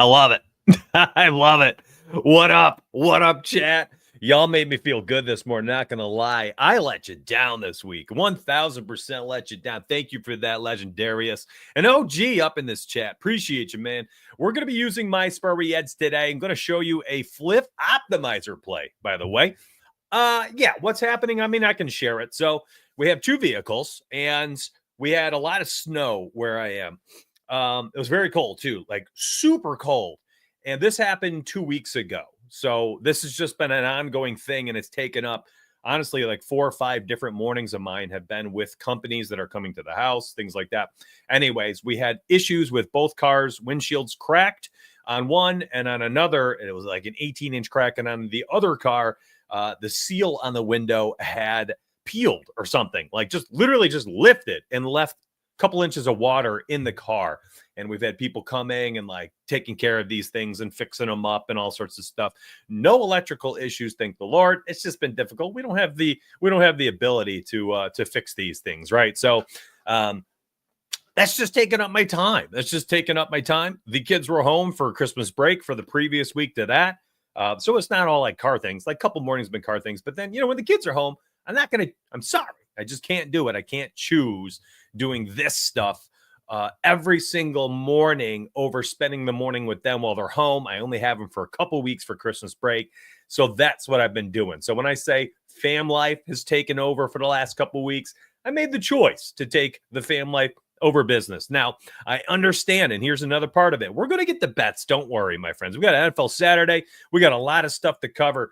I love it. I love it. What up? What up, chat? Y'all made me feel good this morning. Not going to lie. I let you down this week. 1,000% let you down. Thank you for that, Legendarius. And OG up in this chat. Appreciate you, man. We're going to be using my Sparry Eds today. I'm going to show you a flip optimizer play, by the way. Yeah, what's happening? I mean, I can share it. So we have two vehicles, and we had a lot of snow where I am. It was very cold, too, like super cold. And this happened 2 weeks ago. So this has just been an ongoing thing, and it's taken up, honestly, like 4 or 5 different mornings of mine have been with companies that are coming to the house, things like that. Anyways, we had issues with both cars. Windshields cracked on one, and on another, it was like an 18-inch crack. And on the other car, the seal on the window had peeled or something, like just literally just lifted and left a couple inches of water in the car. And we've had people coming and like taking care of these things and fixing them up and all sorts of stuff. No electrical issues, thank the Lord. It's just been difficult. We don't have the ability to fix these things, right? So that's just taking up my time. The kids were home for Christmas break for the previous week to that. So it's not all like car things. Like a couple mornings been car things. But then, when the kids are home, I'm sorry. I just can't do it. I can't choose doing this stuff every single morning over spending the morning with them while they're home. I only have them for a couple weeks for Christmas break. So that's what I've been doing. So when I say fam life has taken over for the last couple weeks, I made the choice to take the fam life over business. Now, I understand, and here's another part of it. We're going to get the bets. Don't worry, my friends. We got NFL Saturday. We got a lot of stuff to cover.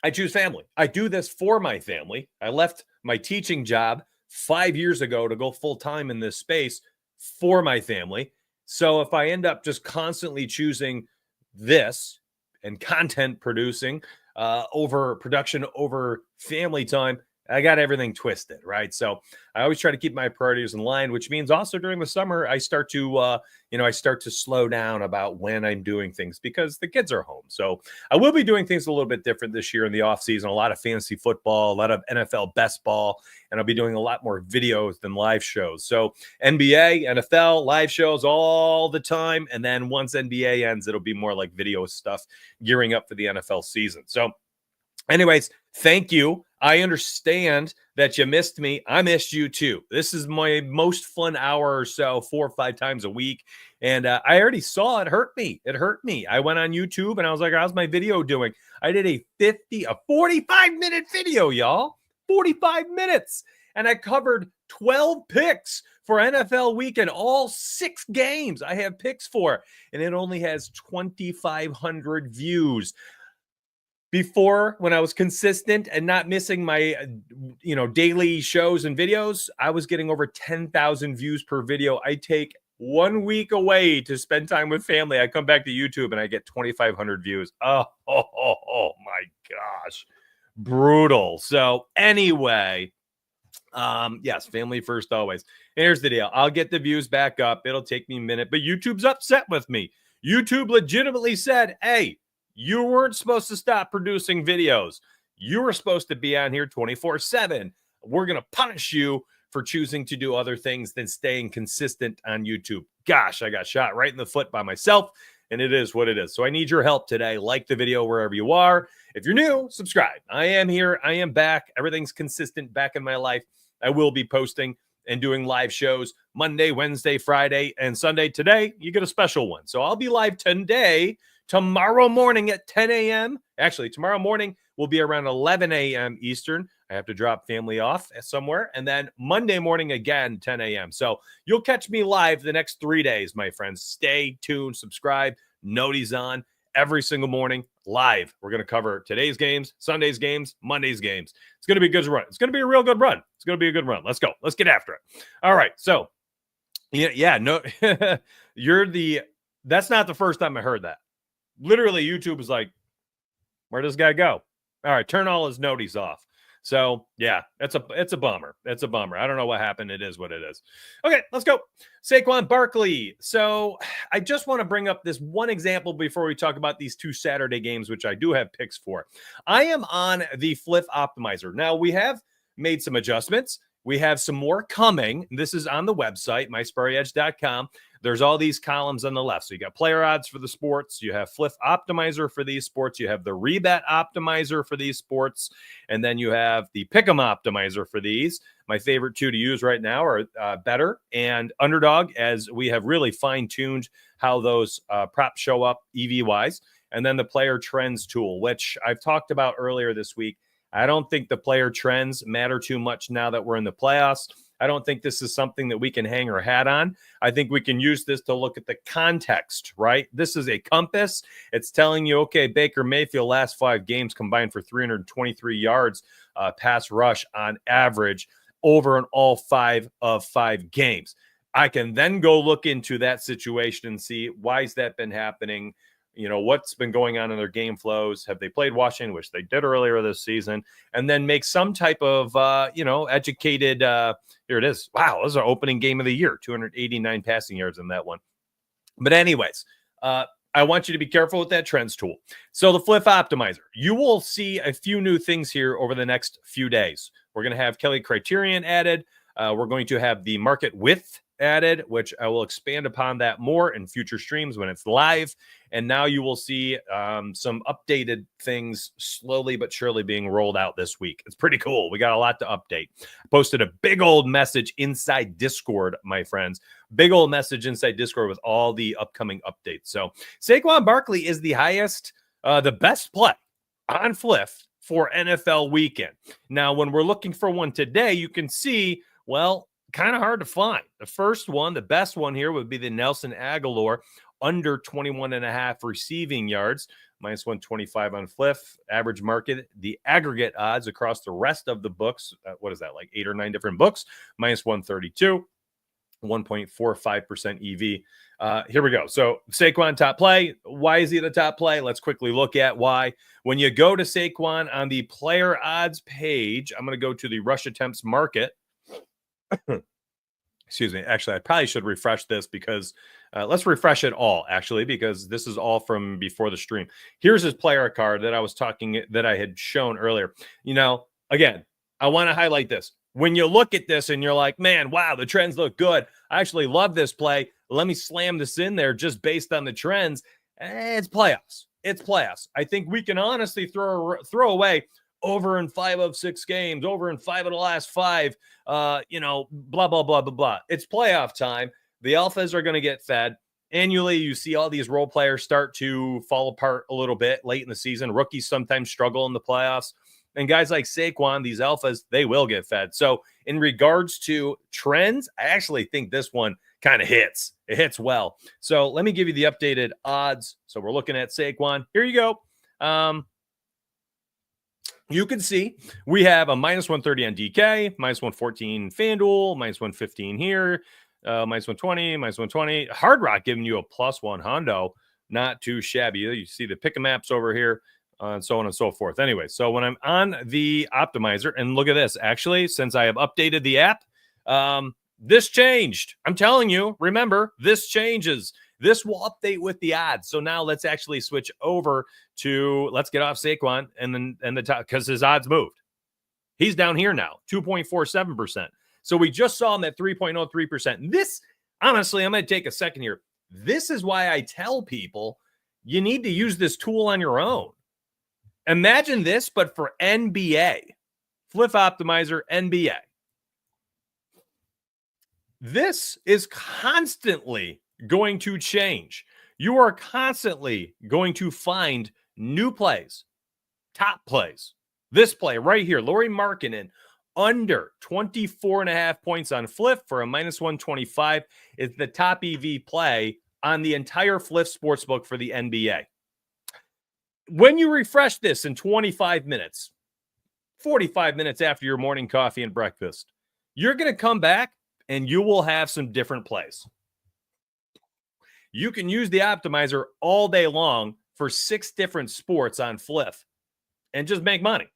I choose family. I do this for my family. I left my teaching job 5 years ago to go full time in this space for my family. So if I end up just constantly choosing this and content producing over production over family time, I got everything twisted, right? So I always try to keep my priorities in line, which means also during the summer, I start to slow down about when I'm doing things because the kids are home. So I will be doing things a little bit different this year in the off season, a lot of fantasy football, a lot of NFL best ball, and I'll be doing a lot more videos than live shows. So NBA, NFL, live shows all the time. And then once NBA ends, it'll be more like video stuff gearing up for the NFL season. So anyways, thank you. I understand that you missed me. I missed you too. This is my most fun hour or so, 4 or 5 times a week. And I already saw it hurt me. It hurt me. I went on YouTube and I was like, how's my video doing? I did a 45-minute video, y'all. 45 minutes. And I covered 12 picks for NFL weekend, all 6 games I have picks for. And it only has 2,500 views. Before, when I was consistent and not missing my, daily shows and videos, I was getting over 10,000 views per video. I take 1 week away to spend time with family. I come back to YouTube and I get 2,500 views. Oh my gosh. Brutal. So anyway, yes, family first always. And here's the deal. I'll get the views back up. It'll take me a minute, but YouTube's upset with me. YouTube legitimately said, hey, you weren't supposed to stop producing videos. You were supposed to be on here 24/7. We're going to punish you for choosing to do other things than staying consistent on YouTube. Gosh, I got shot right in the foot by myself, and it is what it is. So I need your help today. Like the video wherever you are. If you're new, subscribe. I am here. I am back. Everything's consistent back in my life. I will be posting and doing live shows Monday, Wednesday, Friday, and Sunday. Today, you get a special one. So I'll be live today. Tomorrow morning at 10 a.m. Actually, tomorrow morning will be around 11 a.m. Eastern. I have to drop family off somewhere. And then Monday morning again, 10 a.m. So you'll catch me live the next 3 days, my friends. Stay tuned, subscribe, noties on every single morning live. We're going to cover today's games, Sunday's games, Monday's games. It's going to be a good run. It's going to be a real good run. It's going to be a good run. Let's go. Let's get after it. All right. So, no, that's not the first time I heard that. Literally, YouTube was like, where'd this guy go? All right, turn all his noties off. So, yeah, it's a bummer. It's a bummer. I don't know what happened. It is what it is. Okay, let's go. Saquon Barkley. So, I just want to bring up this one example before we talk about these 2 Saturday games, which I do have picks for. I am on the Flip Optimizer. Now, we have made some adjustments. We have some more coming. This is on the website, mysparryedge.com. There's all these columns on the left. So you got player odds for the sports. You have Flip Optimizer for these sports. You have the Rebet Optimizer for these sports. And then you have the Pick'em Optimizer for these. My favorite two to use right now are Better and Underdog, as we have really fine-tuned how those props show up EV-wise. And then the Player Trends tool, which I've talked about earlier this week. I don't think the player trends matter too much now that we're in the playoffs. I don't think this is something that we can hang our hat on. I think we can use this to look at the context, right? This is a compass. It's telling you, okay, Baker Mayfield last 5 games combined for 323 yards pass rush on average over in all 5 of 5 games. I can then go look into that situation and see, why has that been happening? You know, what's been going on in their game flows? Have they played Washington, which they did earlier this season? And then make some type of, educated, here it is. Wow, this is our opening game of the year, 289 passing yards in that one. But anyways, I want you to be careful with that trends tool. So the Flip Optimizer, you will see a few new things here over the next few days. We're going to have Kelly Criterion added. We're going to have the market width added, which I will expand upon that more in future streams when it's live. And now you will see some updated things slowly but surely being rolled out this week. It's pretty cool. We got a lot to update. Posted a big old message inside Discord, my friends. Big old message inside Discord with all the upcoming updates. So Saquon Barkley is the highest, the best play on Flip for NFL weekend. Now, when we're looking for one today, you can see, well, kind of hard to find. The first one, the best one here would be the Nelson Aguilar under 21.5 receiving yards, minus 125 on Flip. Average market, the aggregate odds across the rest of the books, what is that, like 8 or 9 different books, minus 132, 1.45% EV. Here we go. So Saquon top play. Why is he the top play? Let's quickly look at why. When you go to Saquon on the player odds page, I'm going to go to the rush attempts market. Excuse me. Actually, I probably should refresh this because let's refresh it all, actually, because this is all from before the stream. Here's his player card that I had shown earlier. You know, again, I want to highlight this. When you look at this and you're like, man, wow, the trends look good. I actually love this play. Let me slam this in there just based on the trends. It's playoffs. It's playoffs. I think we can honestly throw away over in 5 of 6 games, over in 5 of the last 5, blah, blah, blah, blah, blah. It's playoff time. The alphas are going to get fed. Annually, you see all these role players start to fall apart a little bit late in the season. Rookies sometimes struggle in the playoffs. And guys like Saquon, these alphas, they will get fed. So in regards to trends, I actually think this one kind of hits. It hits well. So let me give you the updated odds. So we're looking at Saquon. Here you go. You can see we have a minus 130 on DK, minus 114 FanDuel, minus 115 here, minus 120, minus 120. Hard Rock giving you a plus 1 hundo. Not too shabby. You see the pick 'em apps over here, and so on and so forth. Anyway, so when I'm on the optimizer, and look at this, actually, since I have updated the app, this changed. I'm telling you, remember, this changes. This will update with the odds. So now let's actually switch over to, let's get off Saquon and the top, because his odds moved. He's down here now, 2.47%. So we just saw him at 3.03%. This, honestly, I'm going to take a second here. This is why I tell people you need to use this tool on your own. Imagine this, but for NBA. Flip Optimizer, NBA. This is constantly going to change. You are constantly going to find new plays, top plays. This play right here, Lauri Markkanen, under 24.5 points on Flip for a minus 125 is the top EV play on the entire Flip Sportsbook for the NBA. When you refresh this in 25 minutes, 45 minutes after your morning coffee and breakfast, you're going to come back and you will have some different plays. You can use the optimizer all day long for 6 different sports on Flip and just make money.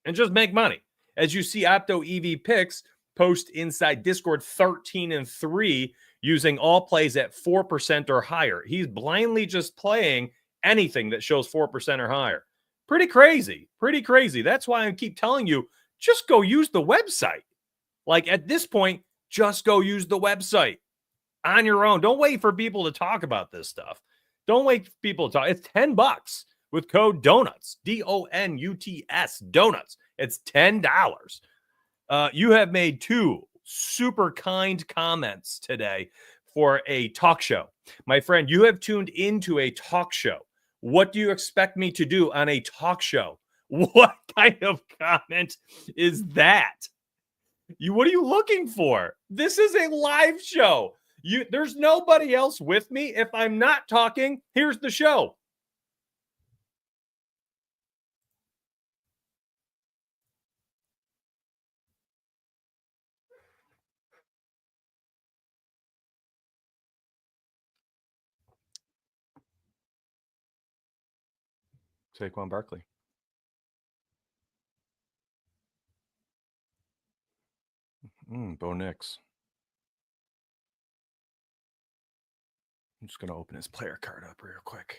As you see, Opto EV Picks post inside Discord 13-3 using all plays at 4% or higher. He's blindly just playing anything that shows 4% or higher. Pretty crazy. That's why I keep telling you, just go use the website. Like at this point, just go use the website on your own. Don't wait for people to talk about this stuff. Don't wait for people to talk. It's $10 with code donuts, DONUTS, donuts. It's $10. You have made 2 super kind comments today for a talk show. My friend, you have tuned into a talk show. What do you expect me to do on a talk show? What kind of comment is that? What are you looking for? This is a live show. There's nobody else with me. If I'm not talking, here's the show. Saquon Barkley. Bo Nix. I'm just going to open his player card up real quick.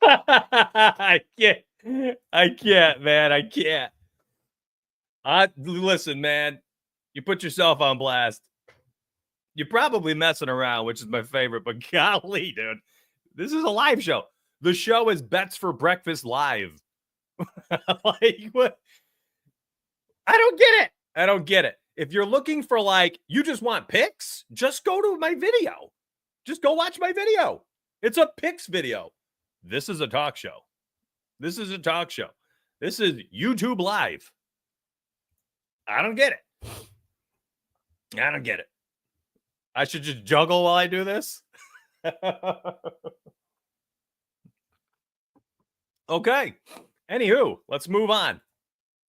I can't, man. I can't. Listen, man. You put yourself on blast. You're probably messing around, which is my favorite, but golly, dude. This is a live show. The show is Bets for Breakfast Live. Like, what? I don't get it. If you're looking for you just want picks, just go to my video. Just go watch my video. It's a picks video. This is a talk show. This is YouTube Live. I don't get it. I should just juggle while I do this? Okay. Anywho, let's move on.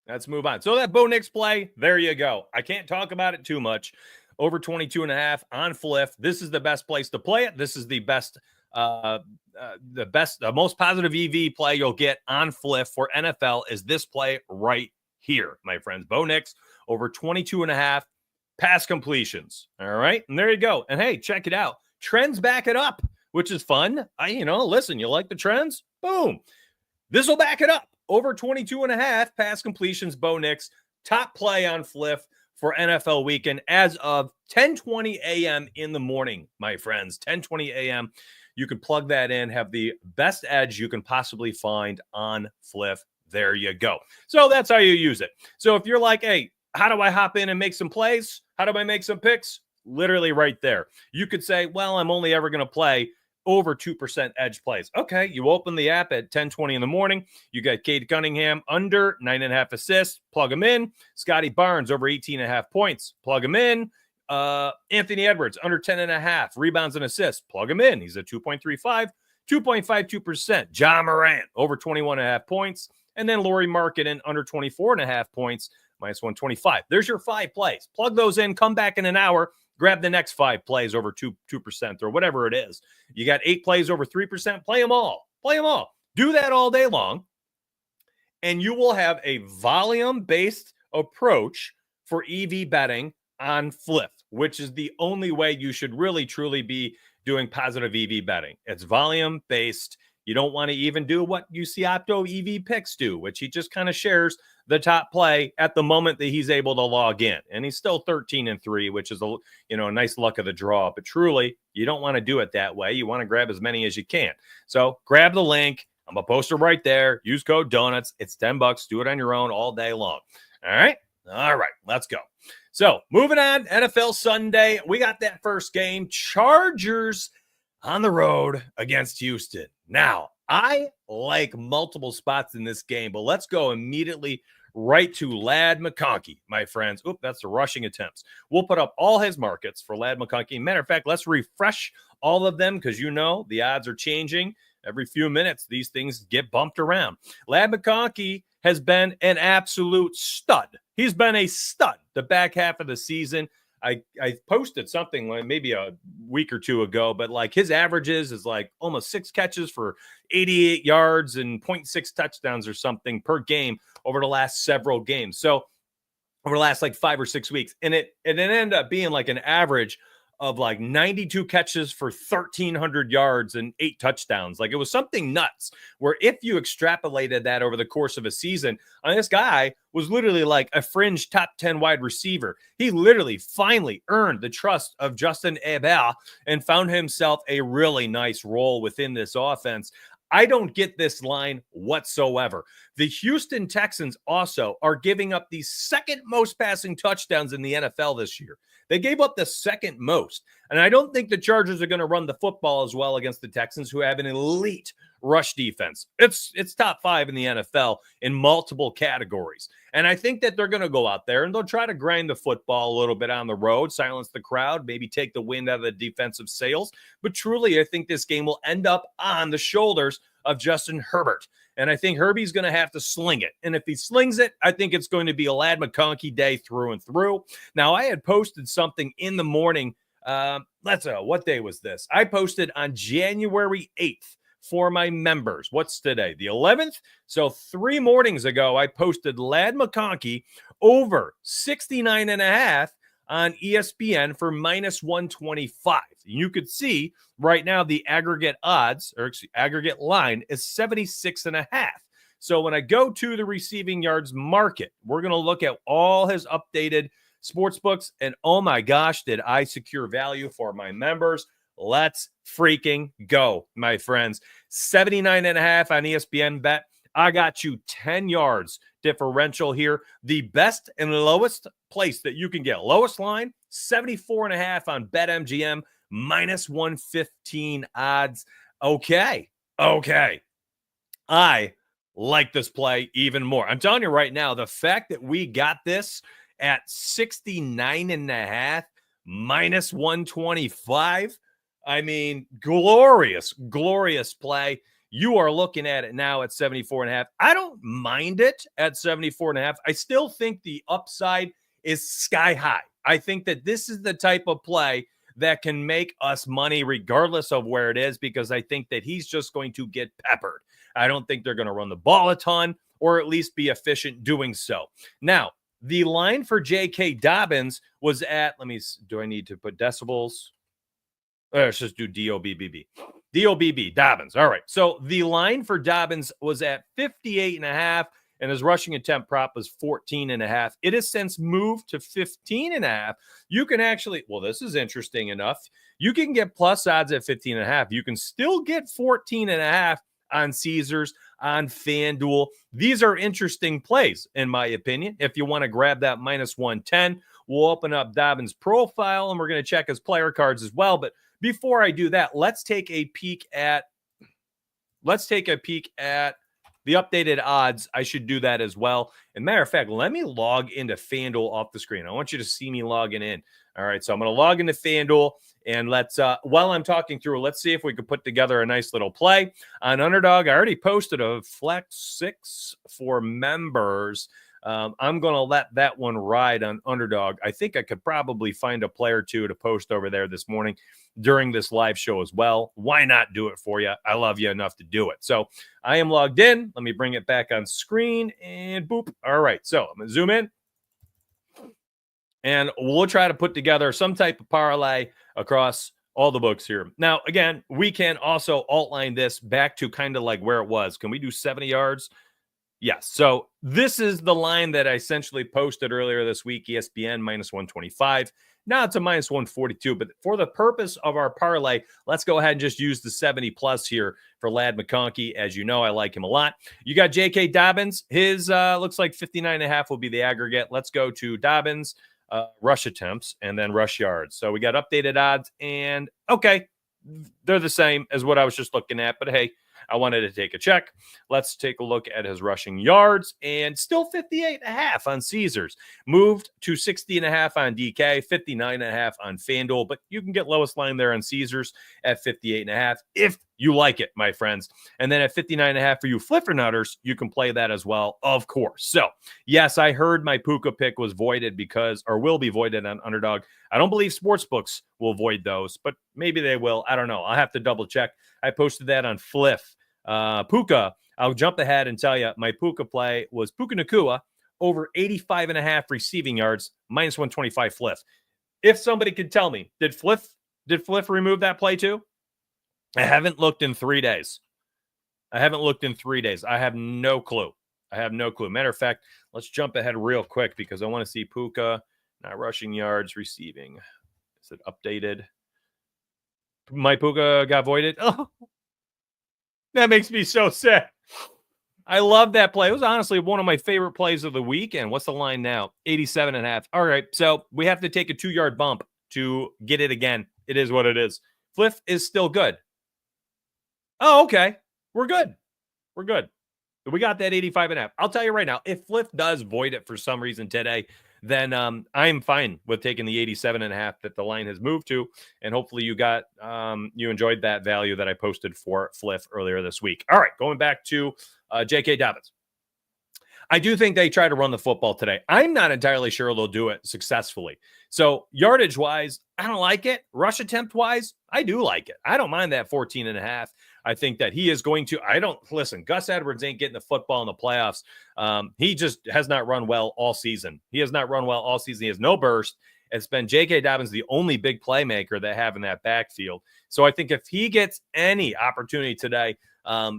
So that Bo Nix play, there you go. I can't talk about it too much. Over 22.5 on Fliff. This is the best place to play it. This is the best, the most positive EV play you'll get on Fliff for NFL is this play right here, my friends. Bo Nix over 22.5 pass completions. All right. And there you go. And hey, check it out. Trends back it up, which is fun. Listen, you like the trends? Boom. This will back it up. Over 22.5 pass completions, Bo Nix, top play on Fliff for NFL weekend as of 10:20 a.m. in the morning, my friends. 10:20 a.m. You can plug that in, have the best edge you can possibly find on Fliff. There you go. So that's how you use it. So if you're like, hey, how do I hop in and make some plays? How do I make some picks? Literally right there. You could say, well, I'm only ever going to play over 2% edge plays. Okay, you open the app at 10:20 in the morning. You got Cade Cunningham under 9.5 assists. Plug him in. Scotty Barnes over 18.5 points. Plug him in. Anthony Edwards under 10.5 rebounds and assists. Plug him in. He's a 2.35, 2.52%. John Morant over 21.5 points. And then Lauri Markkanen under 24.5 points, minus 125. There's your 5 plays. Plug those in. Come back in an hour. Grab the next 5 plays over 2% or whatever it is. You got 8 plays over 3%. Play them all. Do that all day long. And you will have a volume-based approach for EV betting on Fliff, which is the only way you should really, truly be doing positive EV betting. It's volume-based. You don't want to even do what Opto EV Picks do, which he just kind of shares the top play at the moment that he's able to log in. And he's still 13-3, which is a nice luck of the draw. But truly, you don't want to do it that way. You want to grab as many as you can. So grab the link. I'm going to post it right there. Use code donuts. It's $10. Do it on your own all day long. All right. Let's go. So moving on, NFL Sunday. We got that first game. Chargers on the road against Houston. Now, I like multiple spots in this game, but let's go immediately right to Ladd McConkey, my friends. Oop, that's the rushing attempts. We'll put up all his markets for Ladd McConkey. Matter of fact, let's refresh all of them because the odds are changing. Every few minutes, these things get bumped around. Ladd McConkey has been an absolute stud. He's been a stud the back half of the season. I posted something like maybe a week or two ago, but like his averages is like almost 6 catches for 88 yards and 0.6 touchdowns or something per game over the last several games. So over the last like 5 or 6 weeks. And it ended up being like an average of like 92 catches for 1,300 yards and 8 touchdowns. Like it was something nuts where if you extrapolated that over the course of a season, I mean, this guy was literally like a fringe top 10 wide receiver. He literally finally earned the trust of Justin Herbert and found himself a really nice role within this offense. I don't get this line whatsoever. The Houston Texans also are giving up the second most passing touchdowns in the NFL this year. They gave up the second most. And I don't think the Chargers are going to run the football as well against the Texans, who have an elite rush defense. It's top 5 in the NFL in multiple categories. And I think that they're going to go out there and they'll try to grind the football a little bit on the road, silence the crowd, maybe take the wind out of the defensive sails. But truly, I think this game will end up on the shoulders of Justin Herbert. And I think Herbie's going to have to sling it. And if he slings it, I think it's going to be a Ladd McConkey day through and through. Now, I had posted something in the morning. What day was this? I posted on January 8th for my members. What's today? The 11th? So 3 mornings ago, I posted Ladd McConkey over 69.5 on ESPN for minus 125. You could see right now the aggregate odds, or aggregate line, is 76.5. So when I go to the receiving yards market, we're going to look at all his updated sports books, and oh my gosh, did I secure value for my members. Let's freaking go, my friends. 79.5 on ESPN bet. I got you 10 yards differential here. The best and lowest place that you can get. Lowest line, 74.5 on BetMGM, minus 115 odds. Okay. I like this play even more. I'm telling you right now, the fact that we got this at 69.5, minus 125, I mean, glorious play. You are looking at it now at 74.5. I don't mind it at 74.5. I still think the upside is sky high. I think that this is the type of play that can make us money regardless of where it is, because I think that he's just going to get peppered. I don't think they're going to run the ball a ton, or at least be efficient doing so. Now, the line for J.K. Dobbins was at, do I need to put decibels? Let's just do D-O-B-B-B. D-O-B-B, Dobbins. All right. So the line for Dobbins was at 58.5, and his rushing attempt prop was 14.5. It has since moved to 15.5. You can actually, this is interesting enough. You can get plus odds at 15.5. You can still get 14.5 on Caesars, on FanDuel. These are interesting plays, in my opinion. If you want to grab that minus 110, we'll open up Dobbins' profile, and we're going to check his player cards as well. But before I do that, let's take a peek at the updated odds. I should do that as well. And matter of fact, let me log into FanDuel off the screen. I want you to see me logging in. All right, so I'm going to log into FanDuel, and let's, while I'm talking through, let's see if we could put together a nice little play. On Underdog, I already posted a Flex 6 for members. I'm going to let that one ride on Underdog. I think I could probably find a play or two to post over there this morning during this live show as well. Why not do it for you? I love you enough to do it. So I am logged in. Let me bring it back on screen, and boop. All right, so I'm going to zoom in, and we'll try to put together some type of parlay across all the books here. Now, again, we can also outline this back to kind of like where it was. Can we do 70 yards? Yes. So this is the line that I essentially posted earlier this week, ESPN minus 125. Now it's a minus 142. But for the purpose of our parlay, let's go ahead and just use the 70 plus here for Ladd McConkey. As you know, I like him a lot. You got J.K. Dobbins. His looks like 59.5 will be the aggregate. Let's go to Dobbins, rush attempts, and then rush yards. So we got updated odds, and okay, they're the same as what I was just looking at. But hey, I wanted to take a check. Let's take a look at his rushing yards, and still 58.5 on Caesars. Moved to 60.5 on DK, 59.5 on FanDuel, but you can get lowest line there on Caesars at 58.5 if you like it, my friends. And then at 59.5 for you Flippernutters, you can play that as well, of course. So, yes, I heard my Puka pick was voided or will be voided on Underdog. I don't believe sportsbooks will void those, but maybe they will. I don't know. I'll have to double check. I posted that on Fliff. Puka, I'll jump ahead and tell you my Puka play was Puka Nacua over 85.5 receiving yards, minus 125 Fliff. If somebody could tell me, did Fliff remove that play too? I haven't looked in 3 days. I have no clue. Matter of fact, let's jump ahead real quick because I want to see Puka, not rushing yards, receiving. Is it updated? My Puka got voided. Oh, that makes me so sad. I love that play. It was honestly one of my favorite plays of the weekend. What's the line now? 87.5. All right, so we have to take a 2-yard bump to get it again. It is what it is. Fliff is still good. Oh, okay. We're good. We got that 85.5. I'll tell you right now, if Fliff does void it for some reason today, then I'm fine with taking the 87.5 that the line has moved to. And hopefully you enjoyed that value that I posted for Fliff earlier this week. All right, going back to J.K. Dobbins. I do think they try to run the football today. I'm not entirely sure they'll do it successfully. So yardage-wise, I don't like it. Rush attempt-wise, I do like it. I don't mind that 14.5. I think that he is going to – Gus Edwards ain't getting the football in the playoffs. He just has not run well all season. He has no burst. It's been J.K. Dobbins, the only big playmaker they have in that backfield. So I think if he gets any opportunity today,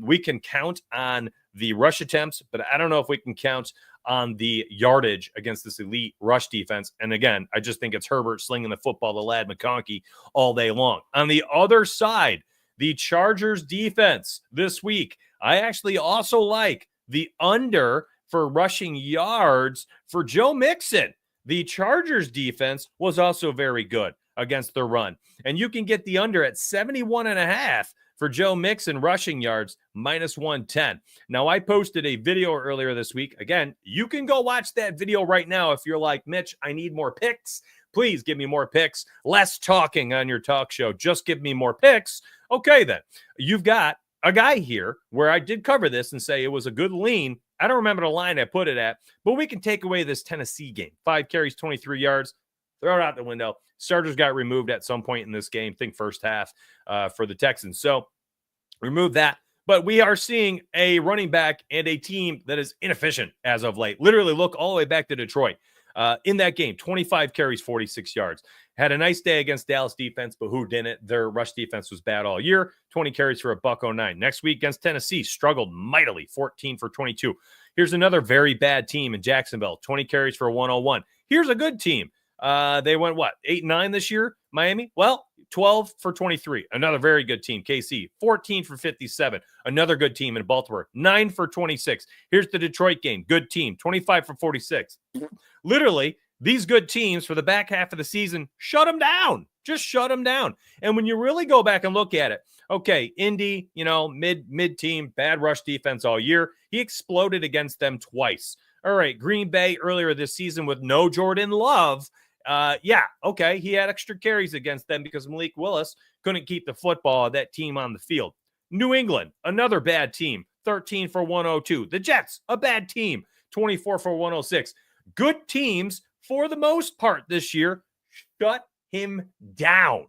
we can count on the rush attempts, but I don't know if we can count on the yardage against this elite rush defense. And again, I just think it's Herbert slinging the football to Ladd McConkey all day long. On the other side, the Chargers defense this week, I actually also like the under for rushing yards for Joe Mixon. The Chargers defense was also very good against the run. And you can get the under at 71.5 for Joe Mixon rushing yards, minus 110. Now, I posted a video earlier this week. Again, you can go watch that video right now if you're like, Mitch, I need more picks. Please give me more picks. Less talking on your talk show. Just give me more picks. Okay, then. You've got a guy here where I did cover this and say it was a good lean. I don't remember the line I put it at, but we can take away this Tennessee game. 5 carries, 23 yards. Throw it out the window. Starters got removed at some point in this game, I think first half for the Texans. So remove that. But we are seeing a running back and a team that is inefficient as of late. Literally look all the way back to Detroit. In that game, 25 carries, 46 yards. Had a nice day against Dallas defense, but who didn't? Their rush defense was bad all year. 20 carries for $109. Next week against Tennessee, struggled mightily, 14 for 22. Here's another very bad team in Jacksonville, 20 carries for 101. Here's a good team. They went, 8-9 this year? Miami? Well, 12 for 23. Another very good team. KC, 14 for 57. Another good team in Baltimore, 9 for 26. Here's the Detroit game. Good team, 25 for 46. Literally, these good teams for the back half of the season, shut them down. Just shut them down. And when you really go back and look at it, okay, Indy, mid-team, bad rush defense all year. He exploded against them twice. All right, Green Bay earlier this season with no Jordan Love. Okay, he had extra carries against them because Malik Willis couldn't keep the football of that team on the field. New England, another bad team, 13 for 102. The Jets, a bad team, 24 for 106. Good teams for the most part this year. Shut him down.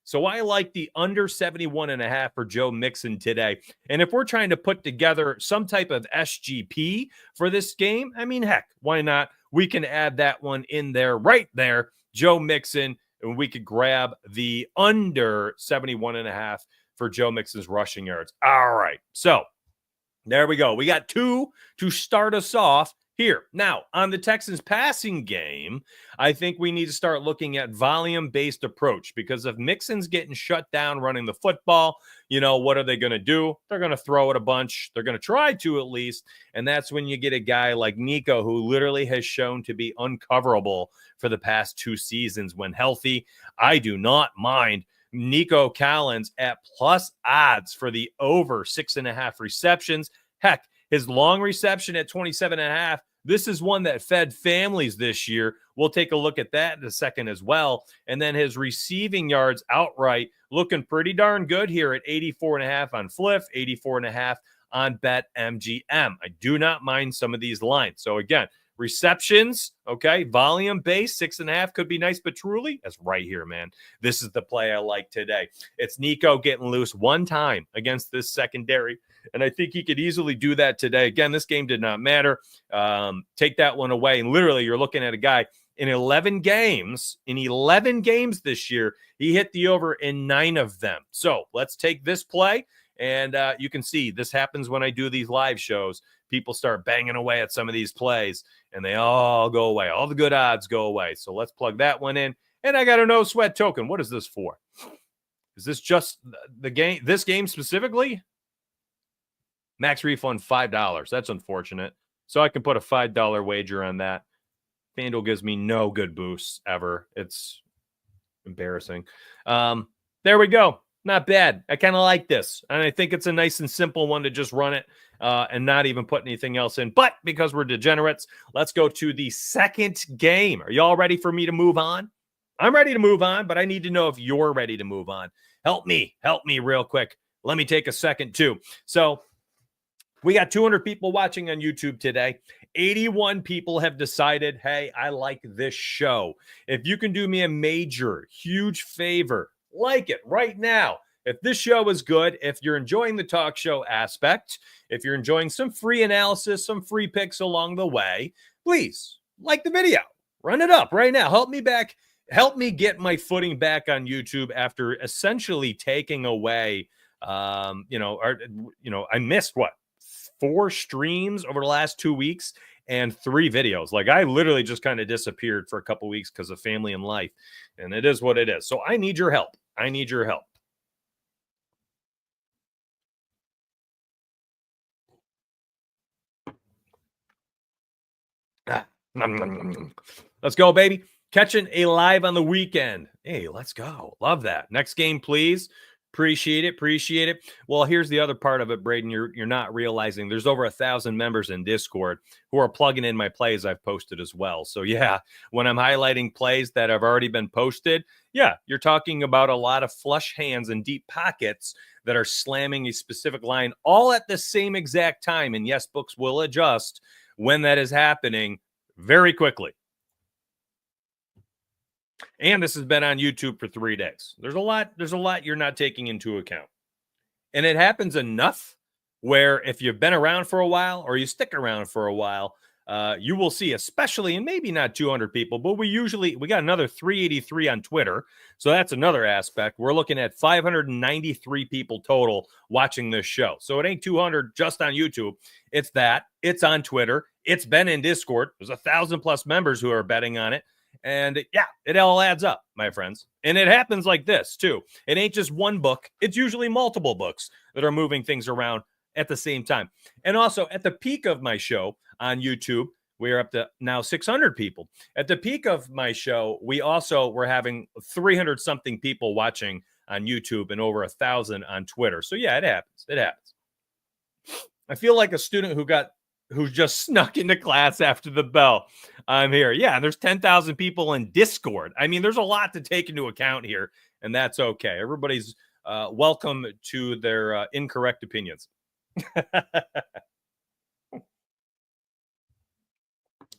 So I like the under 71.5 for Joe Mixon today. And if we're trying to put together some type of SGP for this game, I mean, heck, why not? We can add that one in there, right there, Joe Mixon, and we could grab the under 71.5 for Joe Mixon's rushing yards. All right, so there we go. We got 2 to start us off here. Now, on the Texans passing game, I think we need to start looking at volume-based approach because if Mixon's getting shut down running the football, what are they going to do? They're going to throw it a bunch. They're going to try to at least, and that's when you get a guy like Nico who literally has shown to be uncoverable for the past 2 seasons when healthy. I do not mind Nico Collins at plus odds for the over 6.5 receptions. Heck, his long reception at 27.5. This is one that fed families this year. We'll take a look at that in a second as well. And then his receiving yards outright looking pretty darn good here at 84.5 on Fliff, 84.5 on BetMGM. I do not mind some of these lines. So again, receptions, okay, volume base, 6.5 could be nice, but truly, that's right here, man. This is the play I like today. It's Nico getting loose one time against this secondary, and I think he could easily do that today. Again, this game did not matter. Take that one away, and literally, you're looking at a guy in 11 games. In 11 games this year, he hit the over in 9 of them. So let's take this play. And you can see this happens when I do these live shows. People start banging away at some of these plays, and they all go away. All the good odds go away. So let's plug that one in. And I got a no sweat token. What is this for? Is this just the game? This game specifically? Max refund $5. That's unfortunate. So I can put a $5 wager on that. FanDuel gives me no good boosts ever. It's embarrassing. There we go. Not bad. I kind of like this. And I think it's a nice and simple one to just run it and not even put anything else in. But because we're degenerates, let's go to the second game. Are y'all ready for me to move on? I'm ready to move on, but I need to know if you're ready to move on. Help me real quick. Let me take a second too. So we got 200 people watching on YouTube today. 81 people have decided, hey, I like this show. If you can do me a major, huge favor, like it right now. If this show is good, if you're enjoying the talk show aspect, if you're enjoying some free analysis, some free picks along the way, please like the video. Run it up right now. Help me back. Help me get my footing back on YouTube after essentially taking away, I missed 4 streams over the last 2 weeks and 3 videos. Like I literally just kind of disappeared for a couple weeks because of family and life. And it is what it is. So I need your help. I need your help. Let's go, baby. Catching a live on the weekend. Hey, let's go. Love that. Next game, please. Appreciate it. Well, here's the other part of it, Braden. You're not realizing there's over 1,000 members in Discord who are plugging in my plays I've posted as well. So yeah, when I'm highlighting plays that have already been posted, yeah, you're talking about a lot of flush hands and deep pockets that are slamming a specific line all at the same exact time. And yes, books will adjust when that is happening very quickly. And this has been on YouTube for 3 days. There's a lot you're not taking into account. And it happens enough where if you've been around for a while or you stick around for a while, you will see, especially, and maybe not 200 people, but we got another 383 on Twitter. So that's another aspect. We're looking at 593 people total watching this show. So it ain't 200 just on YouTube. It's that. It's on Twitter. It's been in Discord. There's 1,000+ members who are betting on it. And yeah, it all adds up, my friends. And it happens like this, too. It ain't just one book. It's usually multiple books that are moving things around at the same time. And also, at the peak of my show on YouTube, we're up to now 600 people. At the peak of my show, we also were having 300-something people watching on YouTube and over 1,000 on Twitter. So yeah, it happens. It happens. I feel like a student who just snuck into class after the bell. I'm here. Yeah, there's 10,000 people in Discord. I mean, there's a lot to take into account here, and that's okay. Everybody's welcome to their incorrect opinions.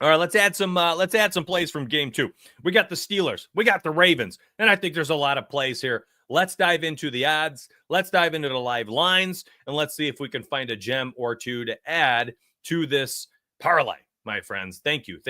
All right, let's add some plays from game 2. We got the Steelers, we got the Ravens, and I think there's a lot of plays here. Let's dive into the odds. Let's dive into the live lines, and let's see if we can find a gem or two to add to this parlay, my friends. Thank you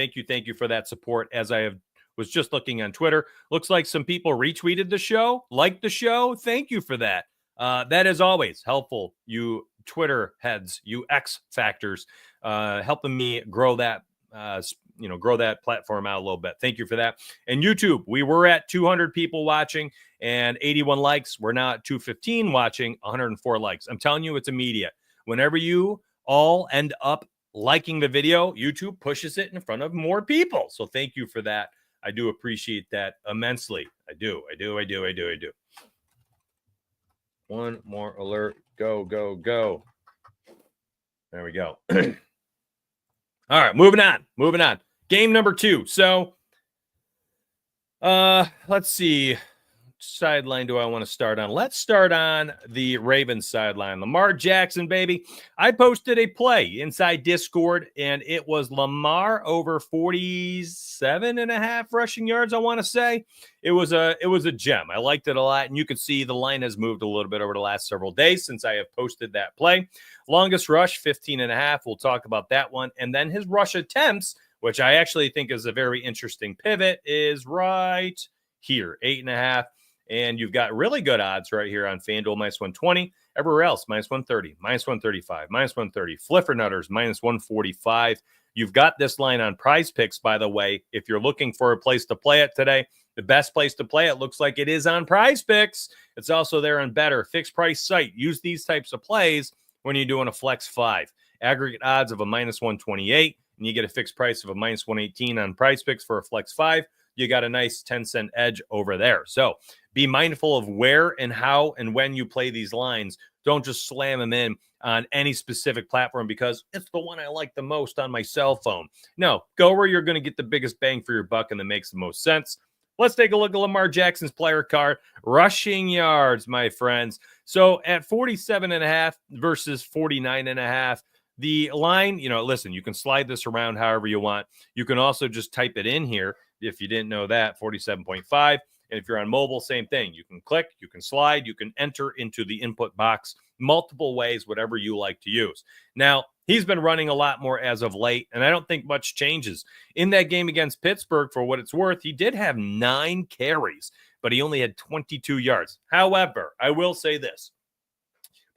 for that support. As I was just looking on Twitter, looks like some people retweeted the show, liked the show. Thank you for that. That is always helpful. You Twitter heads, you X factors, helping me grow that, grow that platform out a little bit. Thank you for that. And YouTube, we were at 200 people watching and 81 likes. We're now at 215 watching, 104 likes. I'm telling you, it's immediate. Whenever you all end up liking the video, YouTube pushes it in front of more people. So thank you for that. I do appreciate that immensely. I do. One more alert. Go, go, go. There we go. All right, moving on. Game number 2. So, let's see. Which sideline do I want to start on? Let's start on the Ravens sideline. Lamar Jackson, baby. I posted a play inside Discord, and it was Lamar over 47.5 rushing yards, I want to say. It was a gem. I liked it a lot, and you can see the line has moved a little bit over the last several days since I have posted that play. Longest rush, 15.5. We'll talk about that one. And then his rush attempts, which I actually think is a very interesting pivot, is right here, 8.5. And you've got really good odds right here on FanDuel, minus 120. Everywhere else, minus 130, minus 135, minus 130. Flipper-nutters, minus 145. You've got this line on PrizePicks, by the way. If you're looking for a place to play it today, the best place to play it looks like it is on PrizePicks. It's also there on Better, fixed price site. Use these types of plays when you're doing a flex 5. Aggregate odds of a minus 128, and you get a fixed price of a minus 118 on PrizePicks for a flex 5. You got a nice 10-cent edge over there. So be mindful of where and how and when you play these lines. Don't just slam them in on any specific platform because it's the one I like the most on my cell phone. No, go where you're going to get the biggest bang for your buck and that makes the most sense. Let's take a look at Lamar Jackson's player card. Rushing yards, my friends. So at 47.5 versus 49.5, the line, listen, you can slide this around however you want. You can also just type it in here if you didn't know that, 47.5. And if you're on mobile, same thing. You can click, you can slide, you can enter into the input box multiple ways, whatever you like to use. Now, he's been running a lot more as of late, and I don't think much changes. In that game against Pittsburgh, for what it's worth, he did have 9 carries, but he only had 22 yards. However, I will say this.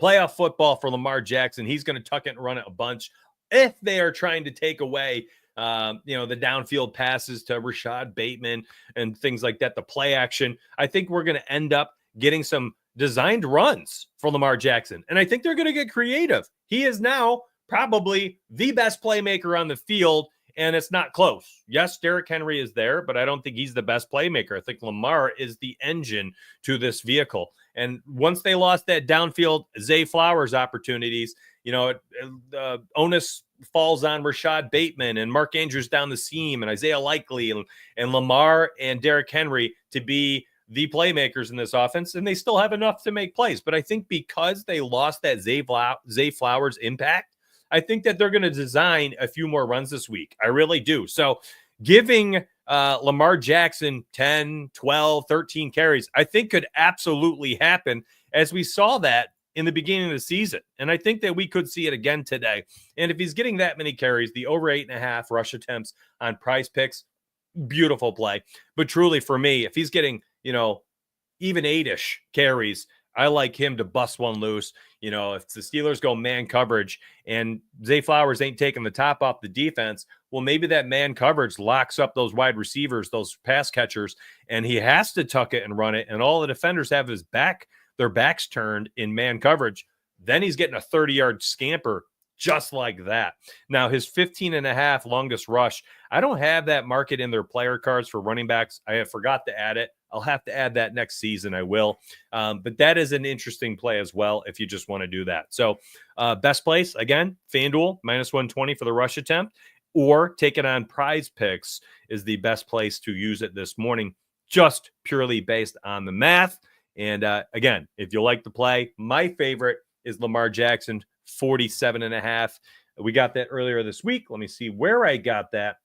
Playoff football for Lamar Jackson, he's going to tuck it and run it a bunch if they are trying to take away the downfield passes to Rashad Bateman and things like that, the play action. I think we're going to end up getting some designed runs for Lamar Jackson. And I think they're going to get creative. He is now probably the best playmaker on the field, and it's not close. Yes, Derrick Henry is there, but I don't think he's the best playmaker. I think Lamar is the engine to this vehicle. And once they lost that downfield Zay Flowers opportunities, onus falls on Rashad Bateman and Mark Andrews down the seam and Isaiah Likely and Lamar and Derrick Henry to be the playmakers in this offense, and they still have enough to make plays. But I think because they lost that Zay Flowers impact, I think that they're going to design a few more runs this week. I really do. So giving Lamar Jackson 10, 12, 13 carries, I think could absolutely happen, as we saw that in the beginning of the season. And I think that we could see it again today. And if he's getting that many carries, the over 8.5 rush attempts on PrizePicks, beautiful play. But truly for me, if he's getting, even 8-ish carries, I like him to bust one loose. If the Steelers go man coverage and Zay Flowers ain't taking the top off the defense, well, maybe that man coverage locks up those wide receivers, those pass catchers, and he has to tuck it and run it. And all the defenders have their backs turned in man coverage. Then he's getting a 30-yard scamper just like that. Now, his 15.5 longest rush, I don't have that market in their player cards for running backs. I have forgot to add it. I'll have to add that next season. I will. But that is an interesting play as well if you just want to do that. So best place, again, FanDuel, minus 120 for the rush attempt, or take it on PrizePicks is the best place to use it this morning, just purely based on the math. And again, if you like the play, my favorite is Lamar Jackson, 47.5. We got that earlier this week. Let me see where I got that.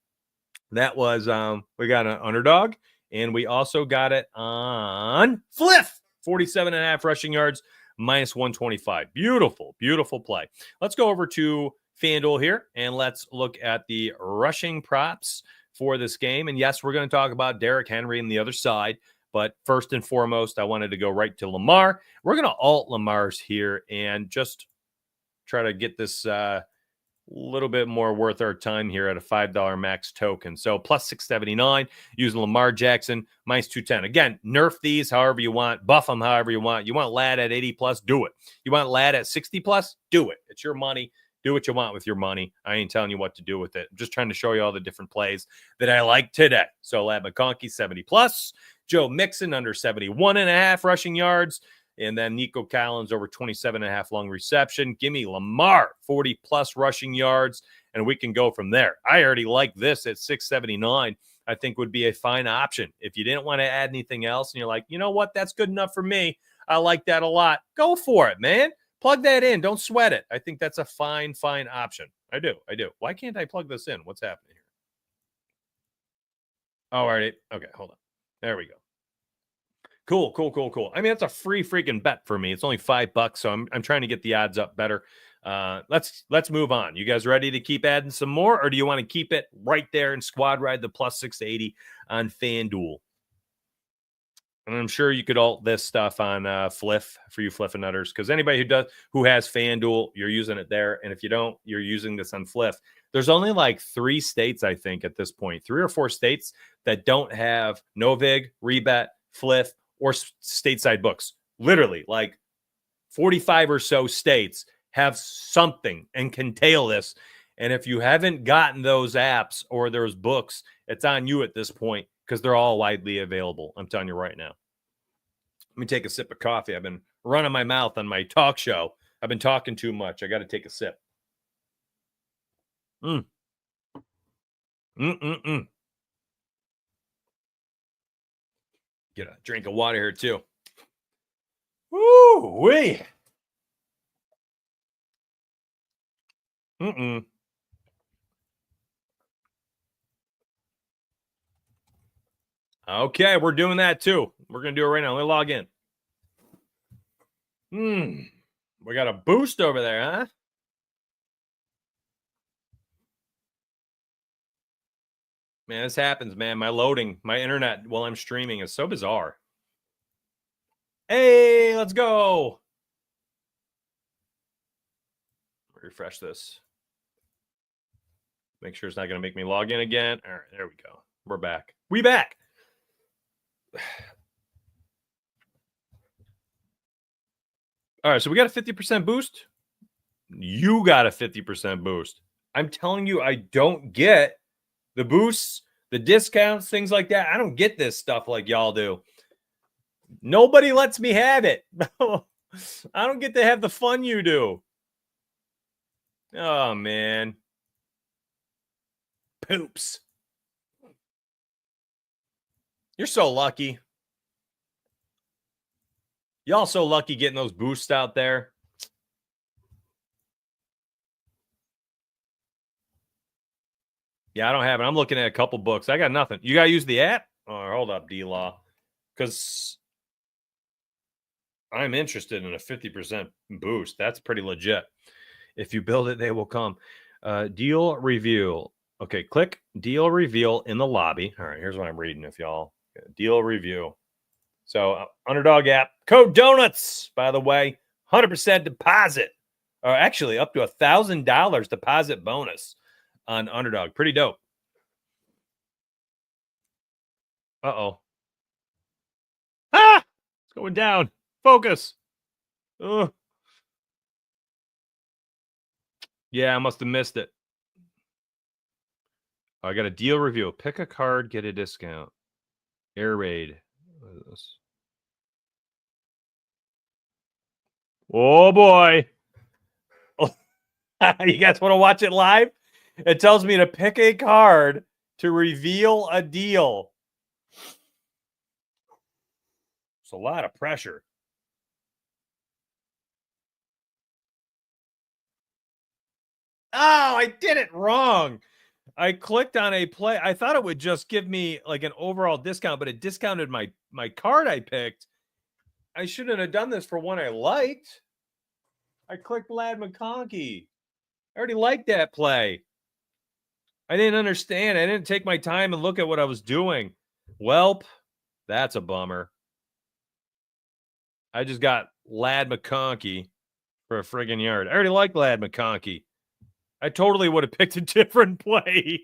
That was, we got an underdog, and we also got it on Fliff, 47.5 rushing yards, minus 125. Beautiful, beautiful play. Let's go over to FanDuel here, and let's look at the rushing props for this game. And yes, we're going to talk about Derrick Henry on the other side. But first and foremost, I wanted to go right to Lamar. We're going to alt Lamar's here and just try to get this little bit more worth our time here at a $5 max token. So plus 679 using Lamar Jackson, minus 210. Again, nerf these however you want, buff them however you want. You want Lad at 80 plus, do it. You want Lad at 60 plus, do it. It's your money. Do what you want with your money. I ain't telling you what to do with it. I'm just trying to show you all the different plays that I like today. So Lad McConkey, 70 plus. Joe Mixon under 71.5 rushing yards. And then Nico Collins over 27.5 long reception. Give me Lamar, 40-plus rushing yards, and we can go from there. I already like this at 679. I think would be a fine option. If you didn't want to add anything else and you're like, you know what, that's good enough for me. I like that a lot. Go for it, man. Plug that in. Don't sweat it. I think that's a fine option. I do. Why can't I plug this in? What's happening here? Oh, all right. Okay, hold on. There we go. Cool. I mean, that's a free freaking bet for me. It's only $5, so I'm trying to get the odds up better. Let's move on. You guys ready to keep adding some more, or do you want to keep it right there and squad ride the plus 680 on FanDuel? And I'm sure you could alt this stuff on Fliff for you Fliffinutters, because anybody who has FanDuel, you're using it there, and if you don't, you're using this on Fliff. There's only like 3 states, I think, at this point, 3 or 4 states that don't have Novig, Rebet, Fliff, or stateside books. Literally, like 45 or so states have something and can tail this. And if you haven't gotten those apps or those books, it's on you at this point, because they're all widely available. I'm telling you right now. Let me take a sip of coffee. I've been running my mouth on my talk show. I've been talking too much. I got to take a sip. Get a drink of water here too. Woo-wee. Okay, we're doing that too. We're going to do it right now. Let me log in. We got a boost over there, huh? Man, this happens, man. My internet while I'm streaming is so bizarre. Hey, let's go. Refresh this. Make sure it's not going to make me log in again. All right, there we go. We're back. We back. All right, so we got a 50% boost. You got a 50% boost. I'm telling you, I don't get the boosts, the discounts, things like that. I don't get this stuff like y'all do. Nobody lets me have it. I don't get to have the fun you do. Oh, man. Poops. You're so lucky. Y'all so lucky getting those boosts out there. Yeah, I don't have it. I'm looking at a couple books. I got nothing. You got to use the app? Oh, hold up, D-Law. Because I'm interested in a 50% boost. That's pretty legit. If you build it, they will come. Deal review. Okay, click deal reveal in the lobby. All right, here's what I'm reading if y'all. Deal review. So, Underdog app. Code Donuts, by the way. 100% deposit. Or actually, up to $1,000 deposit bonus on Underdog. Pretty dope. Uh-oh. Ah! It's going down. Focus. Ugh. Yeah, I must have missed it. I got a deal review. Pick a card, get a discount. Air raid. What is this? Oh, boy. You guys want to watch it live? It tells me to pick a card to reveal a deal. It's a lot of pressure. Oh, I did it wrong. I clicked on a play. I thought it would just give me like an overall discount, but it discounted my card I picked. I shouldn't have done this for one I liked. I clicked Lad McConkey. I already liked that play. I didn't understand. I didn't take my time and look at what I was doing. Welp, that's a bummer. I just got Lad McConkey for a friggin' yard. I already like Lad McConkey. I totally would have picked a different play.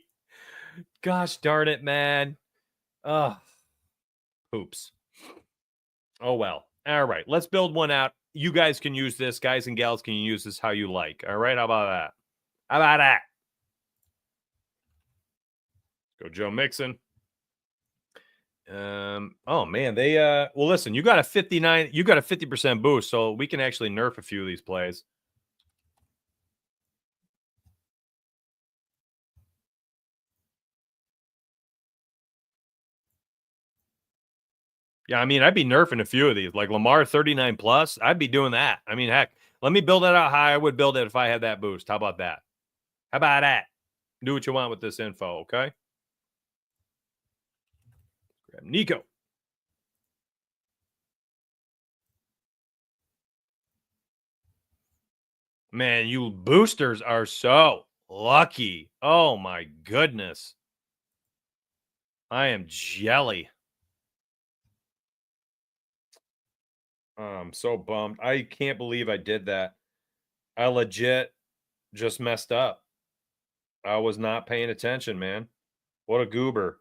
Gosh darn it, man. Oops. Oh, well. All right. Let's build one out. You guys can use this. Guys and gals can use this how you like. All right? How about that? How about that? Go Joe Mixon. Oh man, they well listen, you got a 50% boost, so we can actually nerf a few of these plays. Yeah, I mean, I'd be nerfing a few of these, like Lamar 39 plus. I'd be doing that. I mean, heck, let me build it out high. I would build it if I had that boost. How about that? How about that? Do what you want with this info, okay? Grab Nico. Man, you boosters are so lucky. Oh my goodness. I am jelly. I'm so bummed. I can't believe I did that. I legit just messed up. I was not paying attention, man. What a goober.